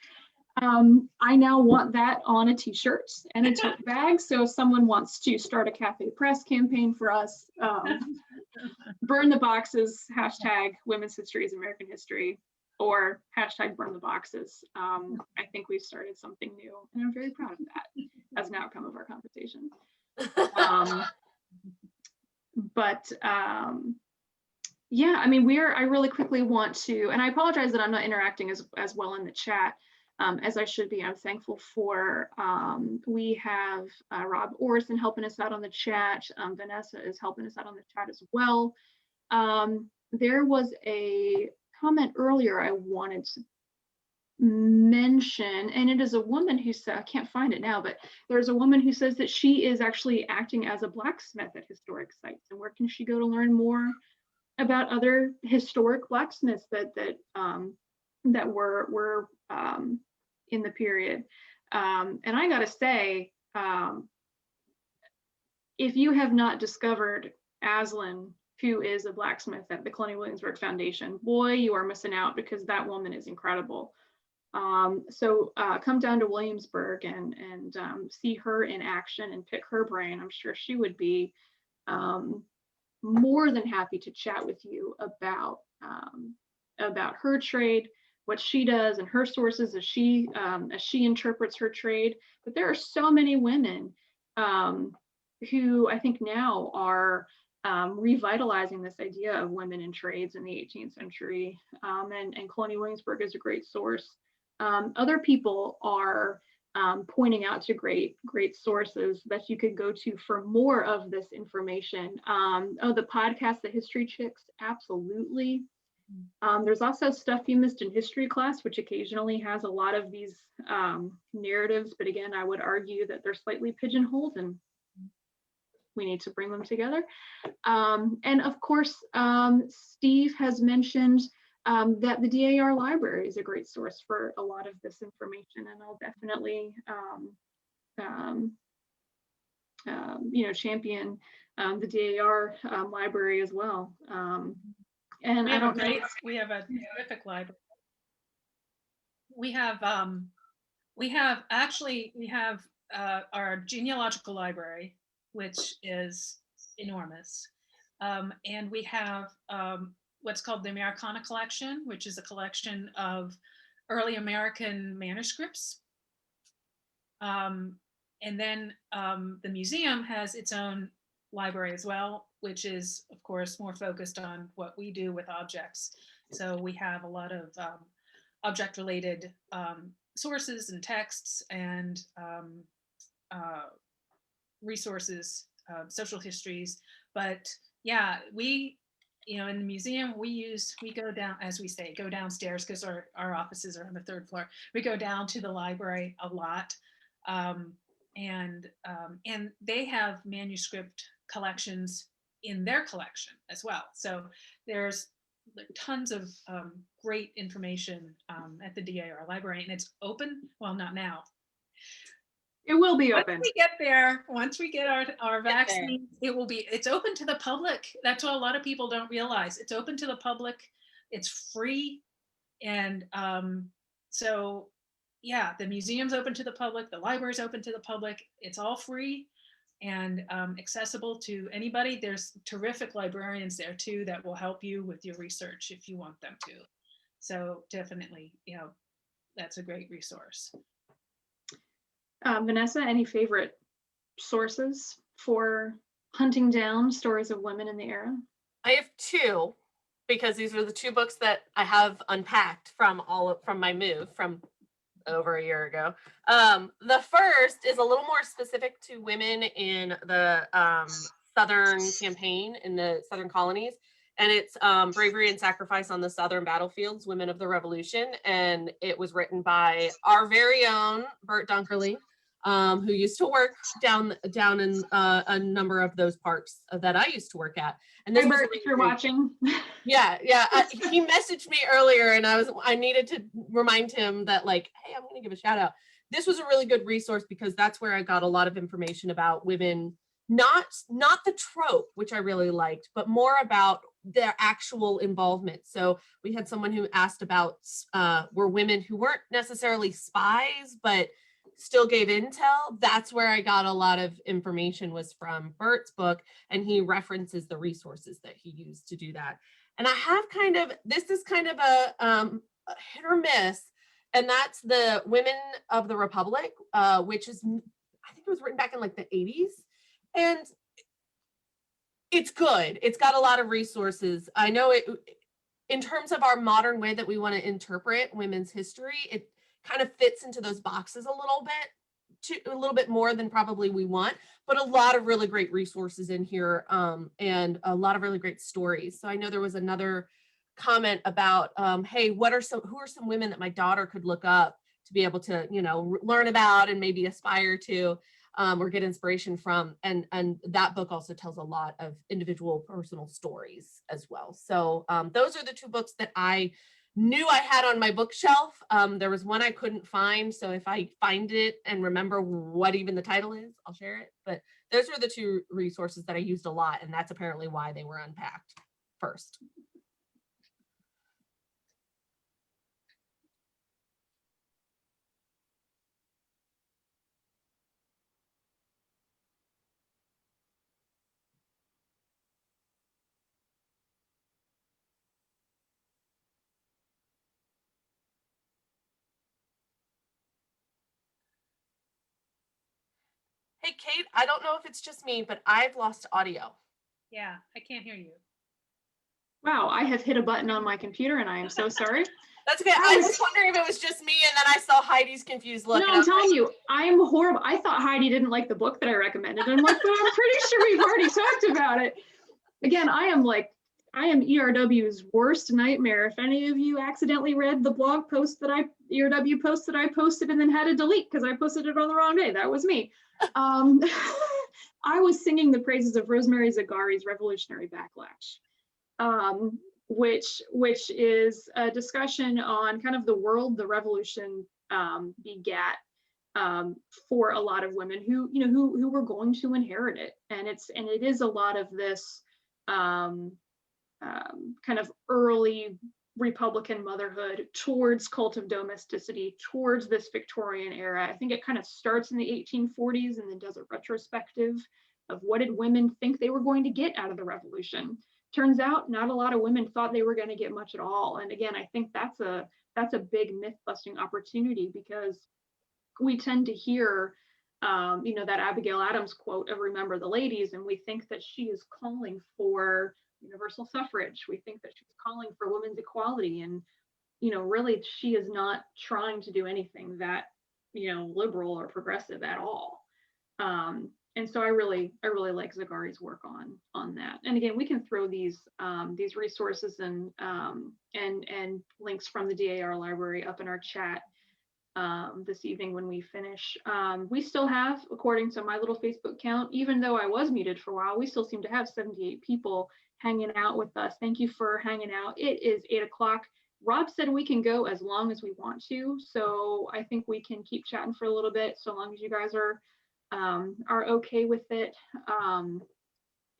I now want that on a t-shirt and a tote bag. So if someone wants to start a Cafe Press campaign for us, burn the boxes, hashtag women's history is American history, or hashtag burn the boxes. I think we've started something new, and I'm very proud of that as an outcome of our conversation. Yeah, I mean, I really quickly want to, and I apologize that I'm not interacting as well in the chat as I should be. I'm thankful for, we have Rob Orson helping us out on the chat. Vanessa is helping us out on the chat as well. There was a comment earlier I wanted to mention, and it is a woman who said, I can't find it now, but there's a woman who says that she is actually acting as a blacksmith at historic sites. And where can she go to learn more about other historic blacksmiths that were in the period? And I gotta say, if you have not discovered Aslan, who is a blacksmith at the Colonial Williamsburg Foundation, boy, you are missing out, because that woman is incredible. So come down to Williamsburg and see her in action and pick her brain. I'm sure she would be more than happy to chat with you about her trade, what she does, and her sources as she interprets her trade. But there are so many women who I think now are revitalizing this idea of women in trades in the 18th century, and Colonial Williamsburg is a great source. Other people are pointing out to great sources that you could go to for more of this information. The podcast, The History Chicks, absolutely. There's also Stuff You Missed in History Class, which occasionally has a lot of these narratives, but again, I would argue that they're slightly pigeonholed and we need to bring them together. And of course, Steve has mentioned that the DAR library is a great source for a lot of this information, and I'll definitely champion the DAR library as well. And I don't know. We have a terrific library. We have our genealogical library, which is enormous, and we have what's called the Americana collection, which is a collection of early American manuscripts. And then the museum has its own library as well, which is, of course, more focused on what we do with objects. So we have a lot of object-related sources and texts and resources, social histories. But yeah, in the museum, we go down, as we say, go downstairs, because our offices are on the 3rd floor. We go down to the library a lot. And they have manuscript collections in their collection as well. So there's tons of great information at the DAR library, and it's open. Well, not now. It will be open. Once we get there, once we get our vaccine, it's open to the public. That's what a lot of people don't realize. It's open to the public. It's free. And so, yeah, the museum's open to the public. The library's open to the public. It's all free and accessible to anybody. There's terrific librarians there too that will help you with your research if you want them to. So definitely, that's a great resource. Vanessa, any favorite sources for hunting down stories of women in the era? I have 2, because these are the 2 books that I have unpacked from my move from over a year ago. The first is a little more specific to women in the Southern campaign in the Southern colonies. And it's Bravery and Sacrifice on the Southern Battlefields, Women of the Revolution. And it was written by our very own Bert Dunkerley, who used to work down in a number of those parks that I used to work at. And this, Bert, if you're watching. Yeah. He messaged me earlier, and I needed to remind him that, like, hey, I'm going to give a shout out. This was a really good resource, because that's where I got a lot of information about women, not the trope, which I really liked, but more about their actual involvement. So we had someone who asked about were women who weren't necessarily spies, but still gave intel. That's where I got a lot of information, was from Bert's book, and he references the resources that he used to do that. And I have this is kind of a hit or miss, and that's the Women of the Republic, which is, I think it was written back in like the 80s, and it's good. It's got a lot of resources. I know it, in terms of our modern way that we want to interpret women's history, it kind of fits into those boxes a little bit, a little bit more than probably we want, but a lot of really great resources in here, and a lot of really great stories. So I know there was another comment about, hey, who are some women that my daughter could look up to be able to, learn about and maybe aspire to, or get inspiration from. And that book also tells a lot of individual personal stories as well. So those are the two books that I knew I had on my bookshelf. There was one I couldn't find. So if I find it and remember what even the title is, I'll share it. But those were the two resources that I used a lot. And that's apparently why they were unpacked first. Hey, Kate, I don't know if it's just me, but I've lost audio. Yeah, I can't hear you. Wow, I have hit a button on my computer and I am so sorry. That's okay. I was wondering if it was just me, and then I saw Heidi's confused look. No, I'm telling you, I'm horrible. I thought Heidi didn't like the book that I recommended. I'm like, but I'm pretty sure we've already talked about it. Again, I am ERW's worst nightmare. If any of you accidentally read the blog post ERW post that I posted and then had to delete because I posted it on the wrong day, that was me. I was singing the praises of Rosemary Zagari's Revolutionary Backlash, which is a discussion on kind of the world the revolution begat for a lot of women who were going to inherit it, and it is a lot of this kind of early Republican motherhood towards cult of domesticity, towards this Victorian era. I think it kind of starts in the 1840s and then does a retrospective of what did women think they were going to get out of the revolution. Turns out not a lot of women thought they were going to get much at all. And again, I think that's a big myth busting opportunity, because we tend to hear that Abigail Adams quote of "Remember the Ladies," and we think that she is calling for universal suffrage. We think that she's calling for women's equality, and really she is not trying to do anything that liberal or progressive at all. And so I really like Zagari's work on that. And again, we can throw these resources and links from the DAR library up in our chat this evening when we finish. We still have, according to my little Facebook count, even though I was muted for a while, we still seem to have 78 people hanging out with us. Thank you for hanging out. It is 8 o'clock. Rob said we can go as long as we want to, so I think we can keep chatting for a little bit, so long as you guys are okay with it. I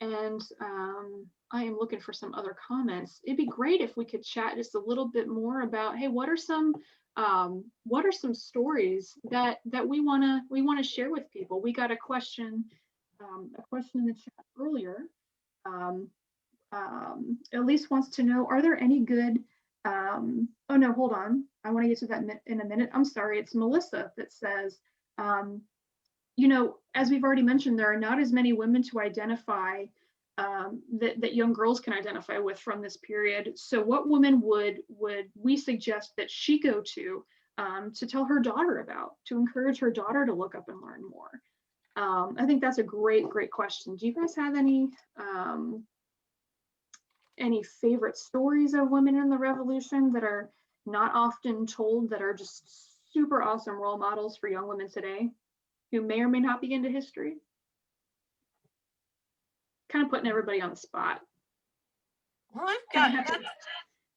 am looking for some other comments. It'd be great if we could chat just a little bit more about, hey, what are some stories that we want to share with people? We got a question in the chat earlier. Elise wants to know, are there any good oh no, hold on, I want to get to that in a minute. I'm sorry, it's Melissa that says, as we've already mentioned, there are not as many women to identify that young girls can identify with from this period. So what women would we suggest that she go to tell her daughter about, to encourage her daughter to look up and learn more? I think that's a great question. Do you guys have any favorite stories of women in the revolution that are not often told, that are just super awesome role models for young women today who may or may not be into history? Kind of putting everybody on the spot. Well, I've got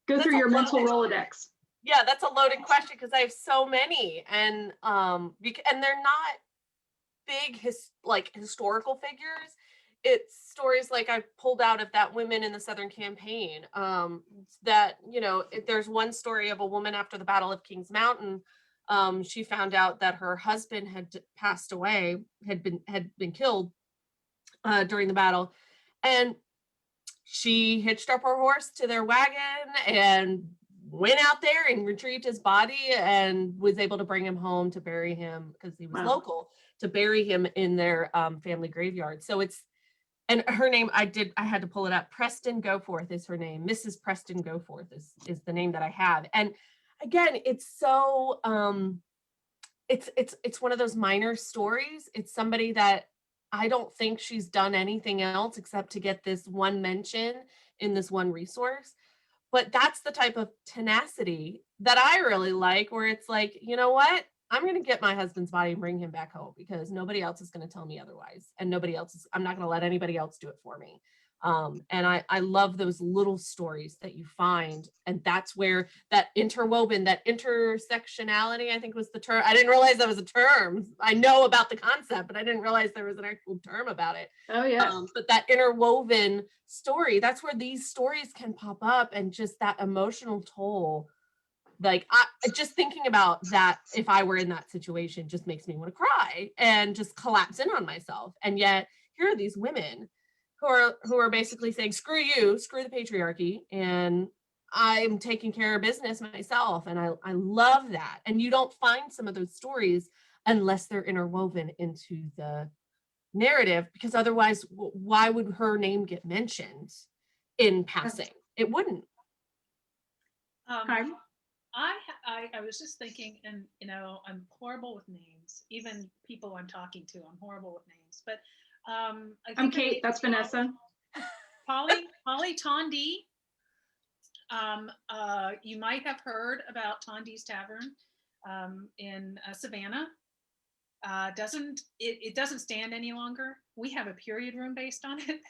go through your mental Rolodex. Yeah, that's a loaded question because I have so many, and they're not big historical figures. It's stories like I pulled out of that Women in the Southern Campaign. There's one story of a woman after the Battle of Kings Mountain. She found out that her husband had passed away, had been killed during the battle, and she hitched up her horse to their wagon and went out there and retrieved his body and was able to bring him home to bury him, because he was local, to bury him in their family graveyard. So and her name, I had to pull it up. Preston Goforth is her name. Mrs. Preston Goforth is the name that I have. And again, it's so it's one of those minor stories. It's somebody that I don't think she's done anything else except to get this one mention in this one resource. But that's the type of tenacity that I really like, where it's like, you know what? I'm going to get my husband's body and bring him back home because nobody else is going to tell me otherwise. And I'm not going to let anybody else do it for me. And I love those little stories that you find. And that's where that interwoven, that intersectionality, I think was the term. I didn't realize that was a term. I know about the concept, but I didn't realize there was an actual term about it. Oh, yes. But that interwoven story, that's where these stories can pop up, and just that emotional toll. Like, just thinking about that, if I were in that situation, just makes me want to cry and just collapse in on myself. And yet here are these women who are basically saying, screw you, screw the patriarchy, and I'm taking care of business myself. And I love that. And you don't find some of those stories unless they're interwoven into the narrative, because otherwise, why would her name get mentioned in passing? It wouldn't. Heidi? I was just thinking, and I'm horrible with names. Even people I'm talking to, I'm horrible with names. But I think I'm Kate. That's Vanessa. Polly Tondi. You might have heard about Tondi's Tavern in Savannah. It doesn't stand any longer. We have a period room based on it.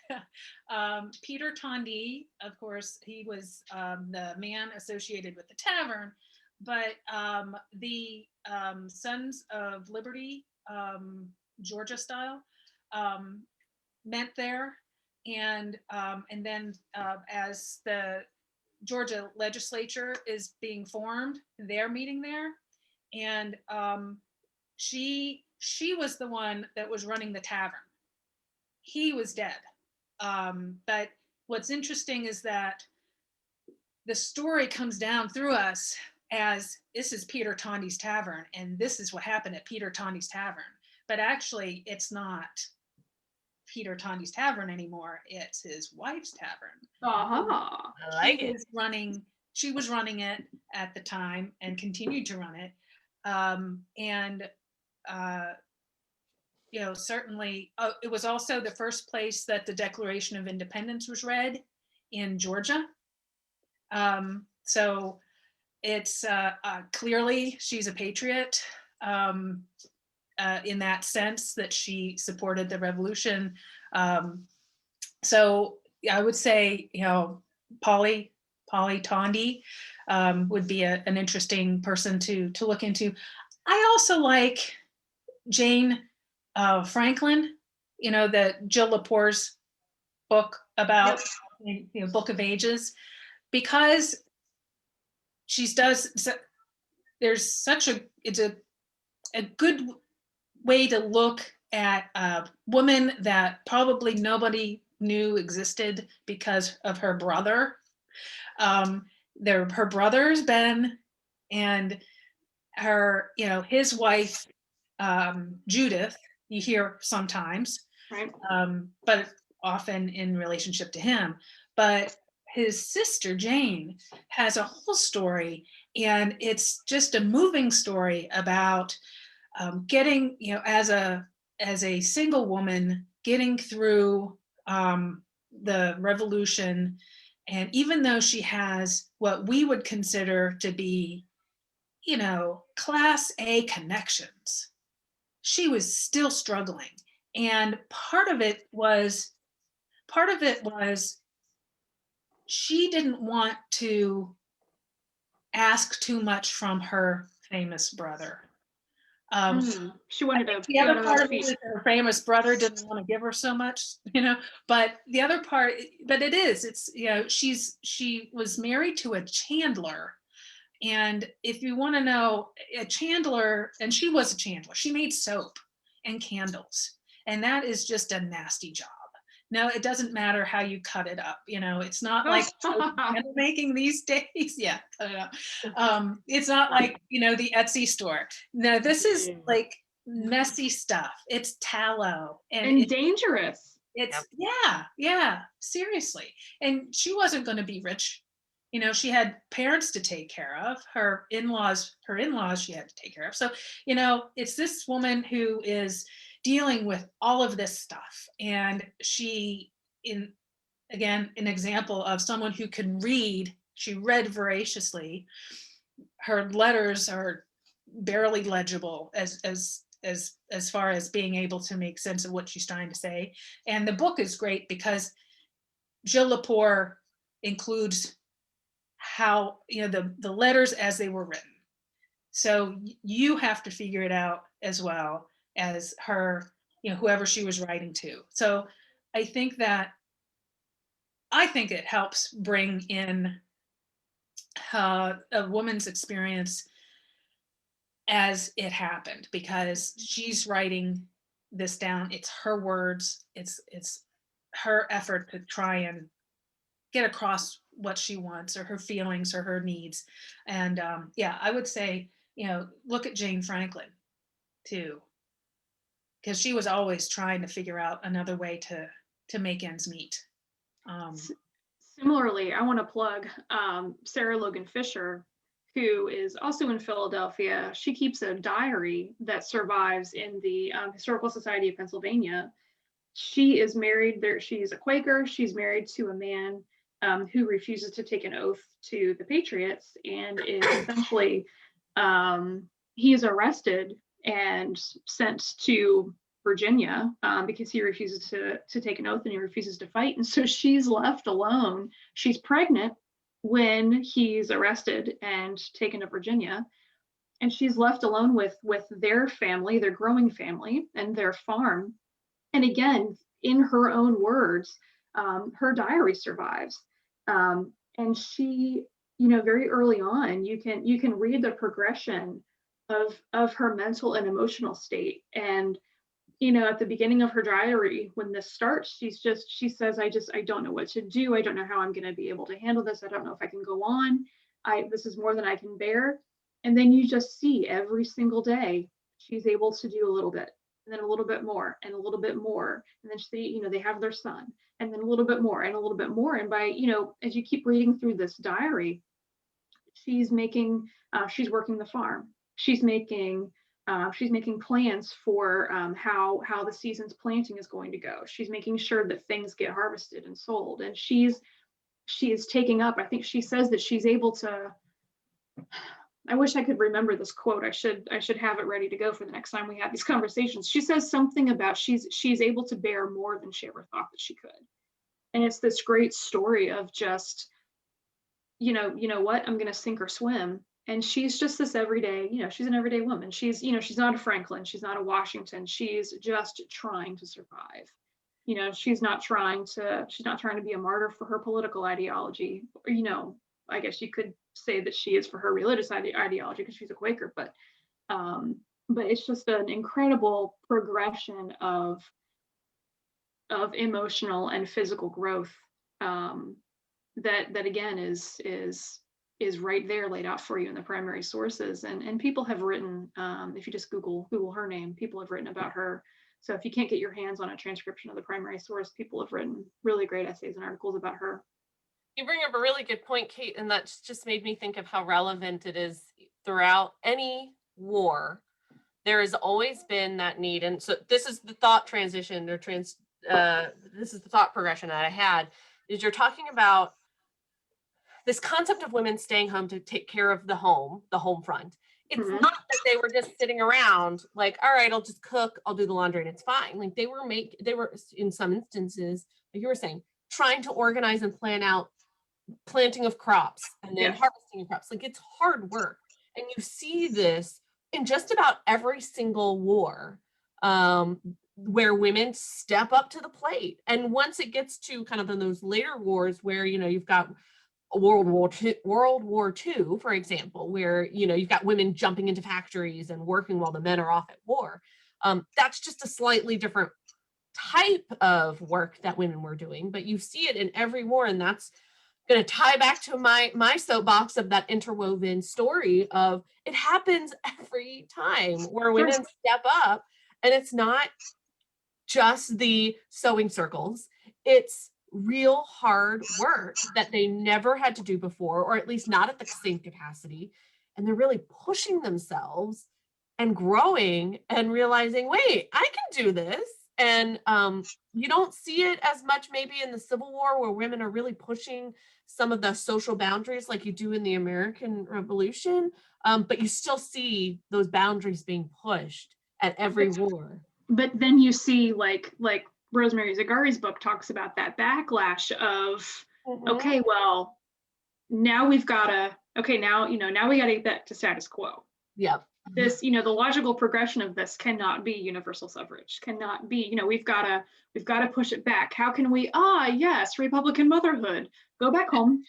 Peter Tondi, of course, he was the man associated with the tavern, but the Sons of Liberty, Georgia style, met there, and then as the Georgia legislature is being formed, they're meeting there, and she was the one that was running the tavern. He was dead. But what's interesting is that the story comes down through us as this is Peter Tondi's Tavern, and this is what happened at Peter Tondi's Tavern. But actually, it's not Peter Tondi's Tavern anymore. It's his wife's tavern. Uh-huh. I like it. She was running it at the time and continued to run it. Certainly, it was also the first place that the Declaration of Independence was read in Georgia. So it's clearly she's a patriot in that sense, that she supported the revolution. So I would say, Polly Tondi would be an interesting person to look into. I also like Jane Franklin, the Jill Lepore's book about Book of Ages, because it's a good way to look at a woman that probably nobody knew existed because of her brother. Her brother's Ben, and her, his wife, Judith, you hear sometimes, Right. but often in relationship to him. But his sister Jane has a whole story, and it's just a moving story about getting, as a single woman, getting through the revolution. And even though she has what we would consider to be, class A connections, she was still struggling. And part of it was she didn't want to ask too much from her famous brother. She wanted to. The other part of it is her famous brother didn't want to give her so much, but the other part, she was married to a chandler. And if you want to know, a chandler, and she was a chandler, she made soap and candles, and that is just a nasty job. No, it doesn't matter how you cut it up. It's not like candle making these days. Yeah, cut it up. It's not like, the Etsy store. No, this is like messy stuff. It's tallow and dangerous. It's yeah, seriously. And she wasn't going to be rich. You know, she had parents to take care of, her in-laws she had to take care of. So, you know, it's this woman who is dealing with all of this stuff. And she, in again, an example of someone who can read, she read voraciously. Her letters are barely legible as far as being able to make sense of what she's trying to say. And the book is great because Jill Lepore includes how, you know, the letters as they were written. So you have to figure it out as well as her, you know, whoever she was writing to. So I think it helps bring in a woman's experience as it happened, because she's writing this down. It's her words. It's her effort to try and get across what she wants or her feelings or her needs. And yeah, I would say, you know, look at Jane Franklin too, because she was always trying to figure out another way to make ends meet. Similarly, I want to plug Sarah Logan Fisher, who is also in Philadelphia. She keeps a diary that survives in the Historical Society of Pennsylvania. She is married there. She's a Quaker. She's married to a man who refuses to take an oath to the Patriots, and is essentially he is arrested and sent to Virginia because he refuses to take an oath and he refuses to fight. And so she's left alone. She's pregnant when he's arrested and taken to Virginia. And she's left alone with their family, their growing family, and their farm. And again, in her own words, her diary survives. And she, you know, very early on, you can read the progression of her mental and emotional state. And you know, at the beginning of her diary, when this starts, she says, I don't know what to do. I don't know how I'm going to be able to handle this. I don't know if I can go on. This is more than I can bear. And then you just see every single day, she's able to do a little bit, and then a little bit more, and a little bit more. And then you know, they have their son, and then a little bit more, and a little bit more. And by, you know, as you keep reading through this diary, she's working the farm. She's making plans for how the season's planting is going to go. She's making sure that things get harvested and sold. And she is taking up, I think she says that she's able to, I wish I could remember this quote. I should have it ready to go for the next time we have these conversations. She says something about she's able to bear more than she ever thought that she could. And it's this great story of just, you know what, I'm going to sink or swim. And she's just this everyday, you know, she's an everyday woman. She's, you know, she's not a Franklin. She's not a Washington. She's just trying to survive. You know, she's not trying to be a martyr for her political ideology. Or, you know, I guess you could say that she is for her religious ideology because she's a Quaker, but it's just an incredible progression of emotional and physical growth that again is right there laid out for you in the primary sources. And people have written, if you just Google her name, people have written about her. So if you can't get your hands on a transcription of the primary source, people have written really great essays and articles about her. You bring up a really good point, Kate, and that just made me think of how relevant it is throughout any war. There has always been that need. And so this is the thought transition or this is the thought progression that I had, is you're talking about this concept of women staying home to take care of the home front. It's Mhm. not that they were just sitting around like, all right, I'll just cook, I'll do the laundry and it's fine. Like they were in some instances, like you were saying, trying to organize and plan out planting of crops and then Yes. harvesting of crops. Like it's hard work. And you see this in just about every single war where women step up to the plate. And once it gets to kind of in those later wars where, you know, you've got World War II, for example, where, you know, you've got women jumping into factories and working while the men are off at war. That's just a slightly different type of work that women were doing, but you see it in every war. And that's going to tie back to my soapbox of that interwoven story of it happens every time where women step up, and it's not just the sewing circles, it's real hard work that they never had to do before, or at least not at the same capacity. And they're really pushing themselves and growing and realizing, wait, I can do this. And you don't see it as much maybe in the Civil War, where women are really pushing some of the social boundaries like you do in the American Revolution. But you still see those boundaries being pushed at every war. But then you see like Rosemary Zagari's book talks about that backlash of, okay, well, now we've got to, okay, now we got to get back to status quo. Yep. This, the logical progression of this cannot be universal suffrage, cannot be, we've got to push it back. How can we, yes, Republican motherhood, go back home,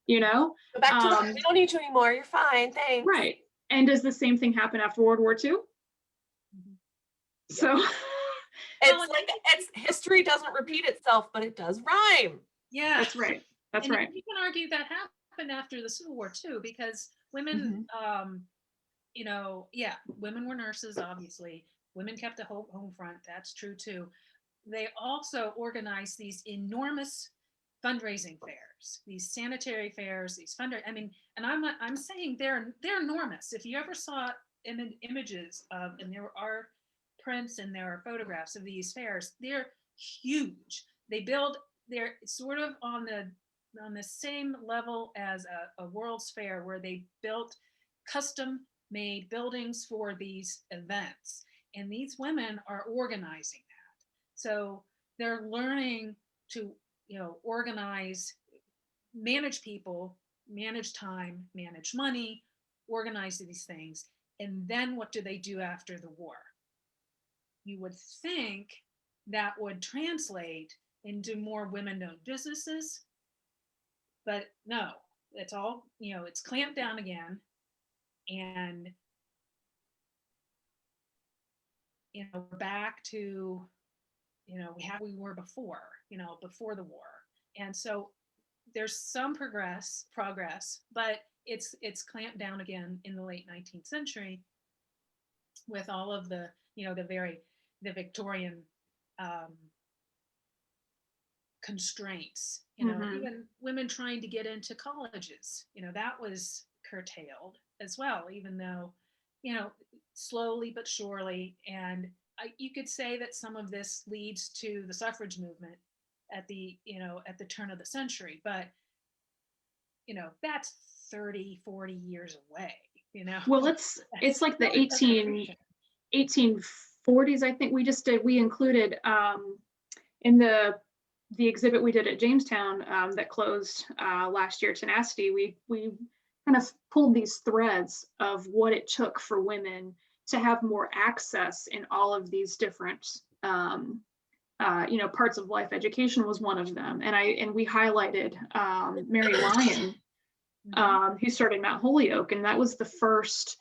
Go back to we don't need you anymore. You're fine. Thanks. Right. And does the same thing happen after World War II? So it's like history doesn't repeat itself, but it does rhyme. Yeah, that's right. That's and right. You can argue that happened after the Civil War too, because women, women were nurses, obviously. Women kept the home front. That's true too. They also organized these enormous fundraising fairs, these sanitary fairs, these I mean, and I'm saying they're enormous. If you ever saw images of, and there are prints and there are photographs of these fairs, they're huge. They're sort of on the same level as a World's Fair, where they built custom made buildings for these events. And these women are organizing that. So they're learning to, organize, manage people, manage time, manage money, organize these things. And then what do they do after the war? You would think that would translate into more women-owned businesses, but no, it's all, it's clamped down again. And, we're back to, how we were before, before the war. And so there's some progress, but it's clamped down again in the late 19th century with all of the, the Victorian constraints, even women trying to get into colleges, that was curtailed as well, even though, slowly but surely. And you could say that some of this leads to the suffrage movement at the turn of the century, but, that's 30, 40 years away, Well, it's like the 1840s, I think we included in the exhibit we did at Jamestown that closed last year, Tenacity. We kind of pulled these threads of what it took for women to have more access in all of these different parts of life. Education was one of them, and we highlighted Mary Lyon, who started Mount Holyoke, and that was the first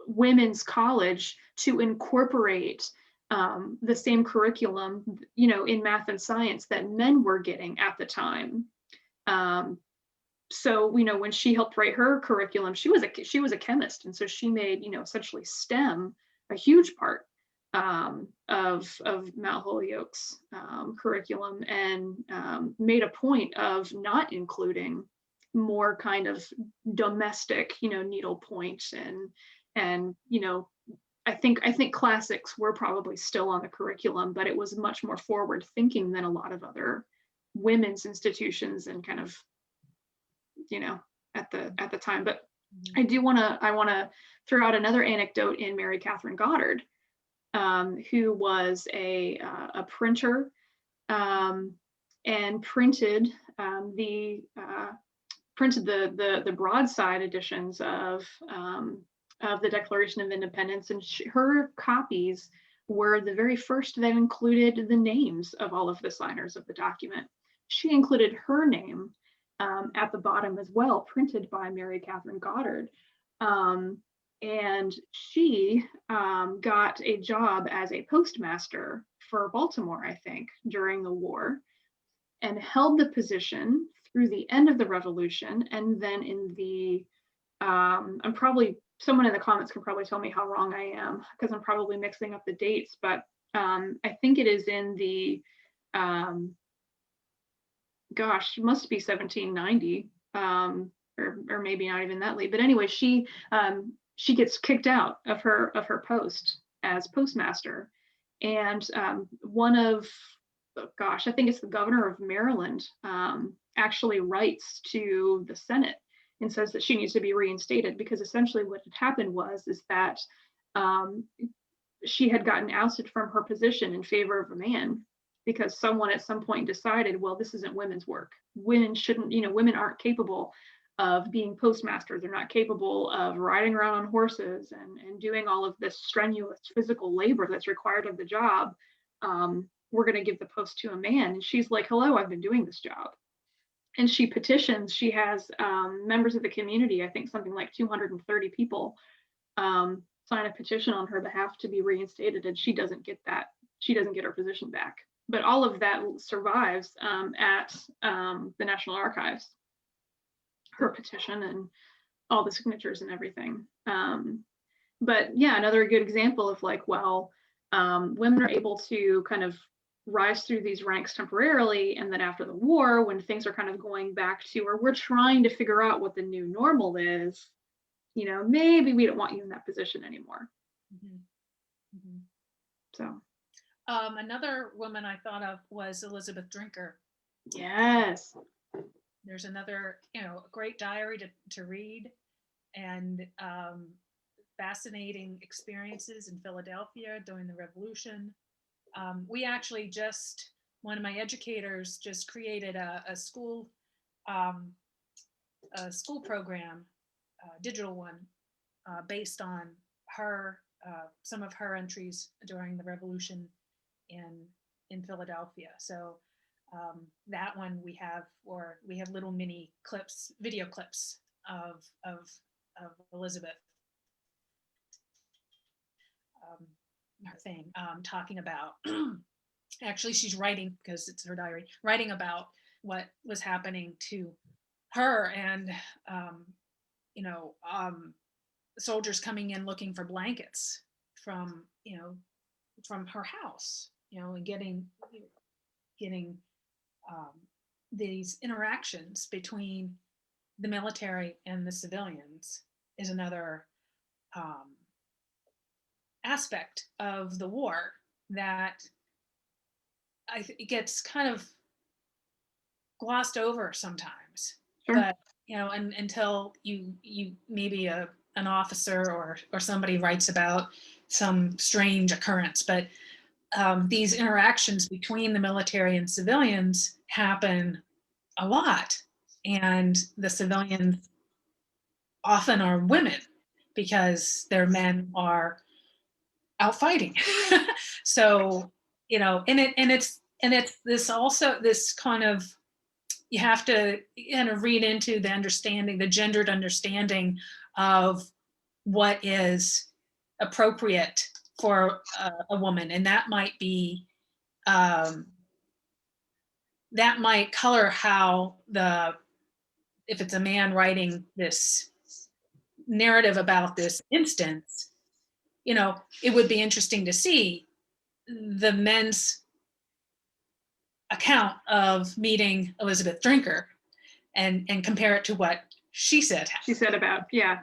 women's college to incorporate the same curriculum, in math and science that men were getting at the time. So, when she helped write her curriculum, she was a chemist, and so she made, essentially STEM a huge part of Mount Holyoke's curriculum, and made a point of not including more kind of domestic, needlepoint and I think classics were probably still on the curriculum, but it was much more forward thinking than a lot of other women's institutions and kind of, at the time. But I want to throw out another anecdote in Mary Catherine Goddard, who was a printer and printed the broadside editions of the Declaration of Independence, and her copies were the very first that included the names of all of the signers of the document. She included her name at the bottom as well, printed by Mary Catherine Goddard. And she got a job as a postmaster for Baltimore, I think, during the war, and held the position through the end of the Revolution. And then in the, someone in the comments can probably tell me how wrong I am, because I'm probably mixing up the dates, but I think it is in the, gosh, must be 1790, or maybe not even that late. But anyway, she gets kicked out of her post as postmaster, and one of, oh gosh, I think it's the governor of Maryland, actually writes to the Senate and says that she needs to be reinstated, because essentially what had happened is that she had gotten ousted from her position in favor of a man, because someone at some point decided, well, this isn't women's work. Women shouldn't, women aren't capable of being postmasters. They're not capable of riding around on horses and doing all of this strenuous physical labor that's required of the job. We're going to give the post to a man. And she's like, hello, I've been doing this job. And she petitions. She has members of the community, I think something like 230 people, sign a petition on her behalf to be reinstated, and she doesn't get that. She doesn't get her position back. But all of that survives at the National Archives, her petition and all the signatures and everything. But yeah, another good example of like, well, women are able to kind of rise through these ranks temporarily, and then after the war, when things are kind of going back to, or we're trying to figure out what the new normal is, maybe we don't want you in that position anymore. So another woman I thought of was Elizabeth Drinker. Yes. There's another, great diary to read, and fascinating experiences in Philadelphia during the Revolution. We actually one of my educators just created a school program, digital one, based on some of her entries during the Revolution in Philadelphia. So that one we have little mini clips, video clips of Elizabeth, her thing, talking about, actually she's writing, because it's her diary, writing about what was happening to her, and soldiers coming in looking for blankets from her house, and getting these interactions between the military and the civilians is another aspect of the war that it gets kind of glossed over sometimes. Sure. But until you maybe an officer or somebody writes about some strange occurrence, but these interactions between the military and civilians happen a lot, and the civilians often are women because their men are out fighting. So it's this also this kind of, you have to read into the gendered understanding of what is appropriate for a woman, and that might be that might color how if it's a man writing this narrative about this instance, it would be interesting to see the men's account of meeting Elizabeth Drinker and compare it to what she said about, yeah.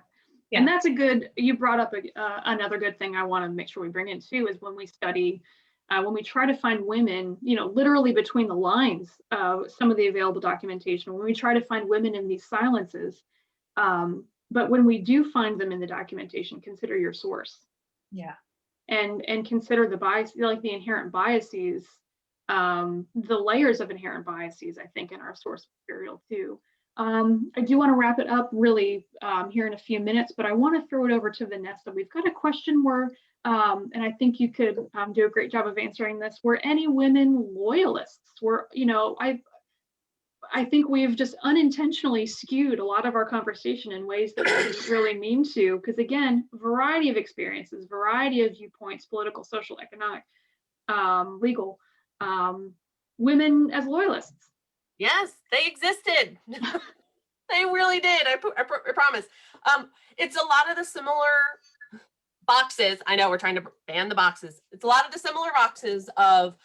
And that's you brought up another good thing I want to make sure we bring in too, is when we study, when we try to find women, literally between the lines of some of the available documentation, when we try to find women in these silences, but when we do find them in the documentation, consider your source. Yeah. And consider the bias, like the inherent biases, the layers of inherent biases, I think, in our source material too. I do want to wrap it up really here in a few minutes, but I want to throw it over to Vanessa. We've got a question where, and I think you could do a great job of answering this. Were any women loyalists? I think we've just unintentionally skewed a lot of our conversation in ways that we didn't really mean to, because again, variety of experiences, variety of viewpoints, political, social, economic, legal, women as loyalists. Yes, they existed. They really did. I promise. It's a lot of the similar boxes. I know we're trying to ban the boxes. It's a lot of the similar boxes of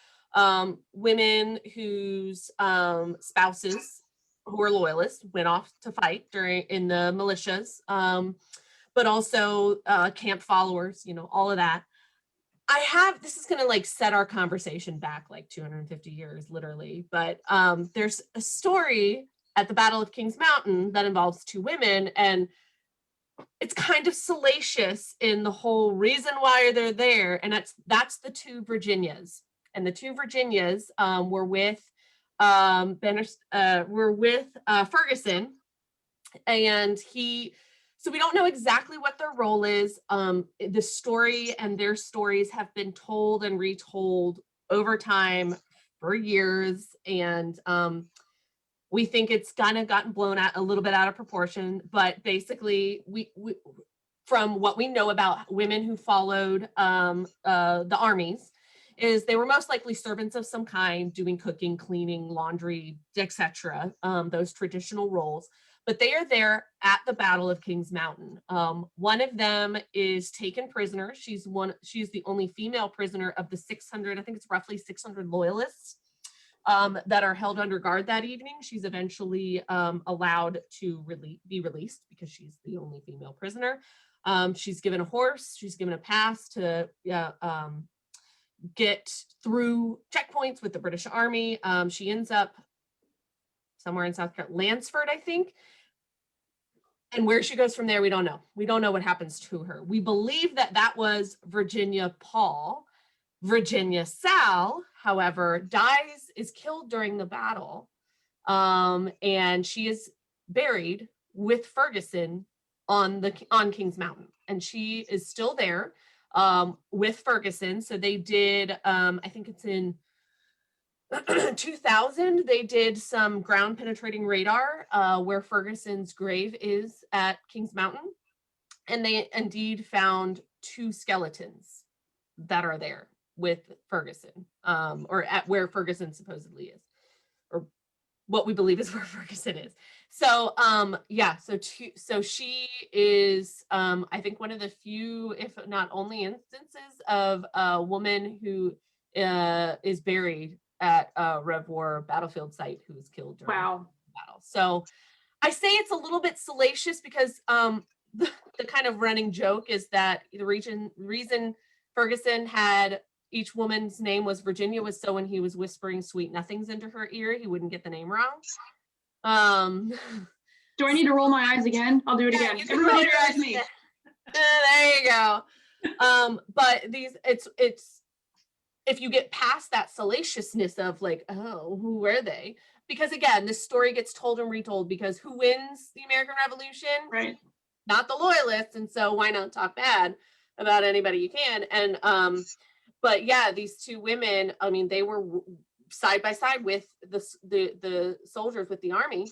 women whose spouses who were loyalists went off to fight in the militias, but also camp followers, you know, all of that. This is going to like set our conversation back like 250 years, literally. But there's a story at the Battle of Kings Mountain that involves two women, and it's kind of salacious in the whole reason why they're there. And that's the two Virginias. And the two Virginias were with Ferguson, and so we don't know exactly what their role is. The story and their stories have been told and retold over time for years, and we think it's kind of gotten blown out a little bit out of proportion. But basically, we from what we know about women who followed the armies, is they were most likely servants of some kind, doing cooking, cleaning, laundry, etc. Those traditional roles. But they are there at the Battle of Kings Mountain. One of them is taken prisoner. She's the only female prisoner of the 600, I think it's roughly 600 loyalists that are held under guard that evening. She's eventually allowed to be released because she's the only female prisoner. She's given a horse, she's given a pass to get through checkpoints with the British Army. She ends up somewhere in South Carolina, Lansford, I think. And where she goes from there, we don't know. We don't know what happens to her. We believe that was Virginia Paul. Virginia Sal, however, is killed during the battle. And she is buried with Ferguson on Kings Mountain. And she is still there with Ferguson. So they did, I think it's in 2000, they did some ground penetrating radar where Ferguson's grave is at Kings Mountain. And they indeed found two skeletons that are there with Ferguson, or at where Ferguson supposedly is, or what we believe is where Ferguson is. So yeah, so she is I think one of the few, if not only, instances of a woman who is buried at Rev War battlefield site who was killed during the battle. So I say it's a little bit salacious because the kind of running joke is that the reason Ferguson had each woman's name was Virginia was so when he was whispering sweet nothings into her ear, he wouldn't get the name wrong. Do I need to roll my eyes again? I'll do it again. Everybody eyes me. There you go. But it's if you get past that salaciousness of like, oh, who were they? Because again, this story gets told and retold because who wins the American Revolution? Right. Not the loyalists. And so why not talk bad about anybody you can? And but yeah, these two women, I mean, they were side by side with the soldiers with the army,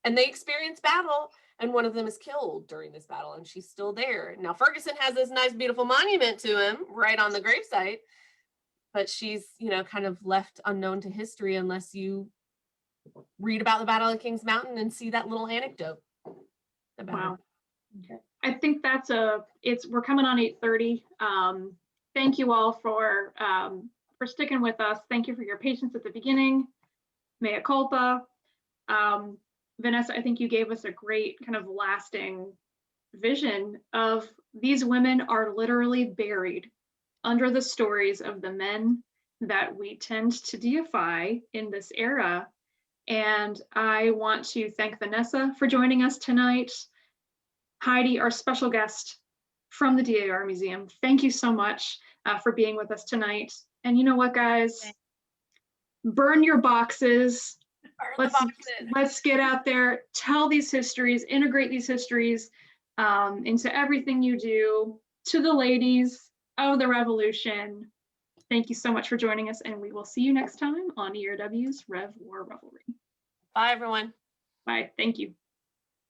and they experienced battle, and one of them is killed during this battle, and she's still there. Now Ferguson has this nice, beautiful monument to him right on the gravesite, but she's, you know, kind of left unknown to history unless you read about the Battle of Kings Mountain and see that little anecdote about Wow. her. Okay. I think we're coming on 8:30. Thank you all for sticking with us. Thank you for your patience at the beginning. Mea culpa. Vanessa, I think you gave us a great kind of lasting vision of these women are literally buried under the stories of the men that we tend to deify in this era. And I want to thank Vanessa for joining us tonight. Heidi, our special guest from the DAR Museum, thank you so much for being with us tonight. And you know what, guys? Burn your boxes. Let's get out there, tell these histories, integrate these histories into everything you do. To the ladies of the revolution, thank you so much for joining us, and we will see you next time on ERW's Rev War Revelry. Bye, everyone. Bye. Thank you.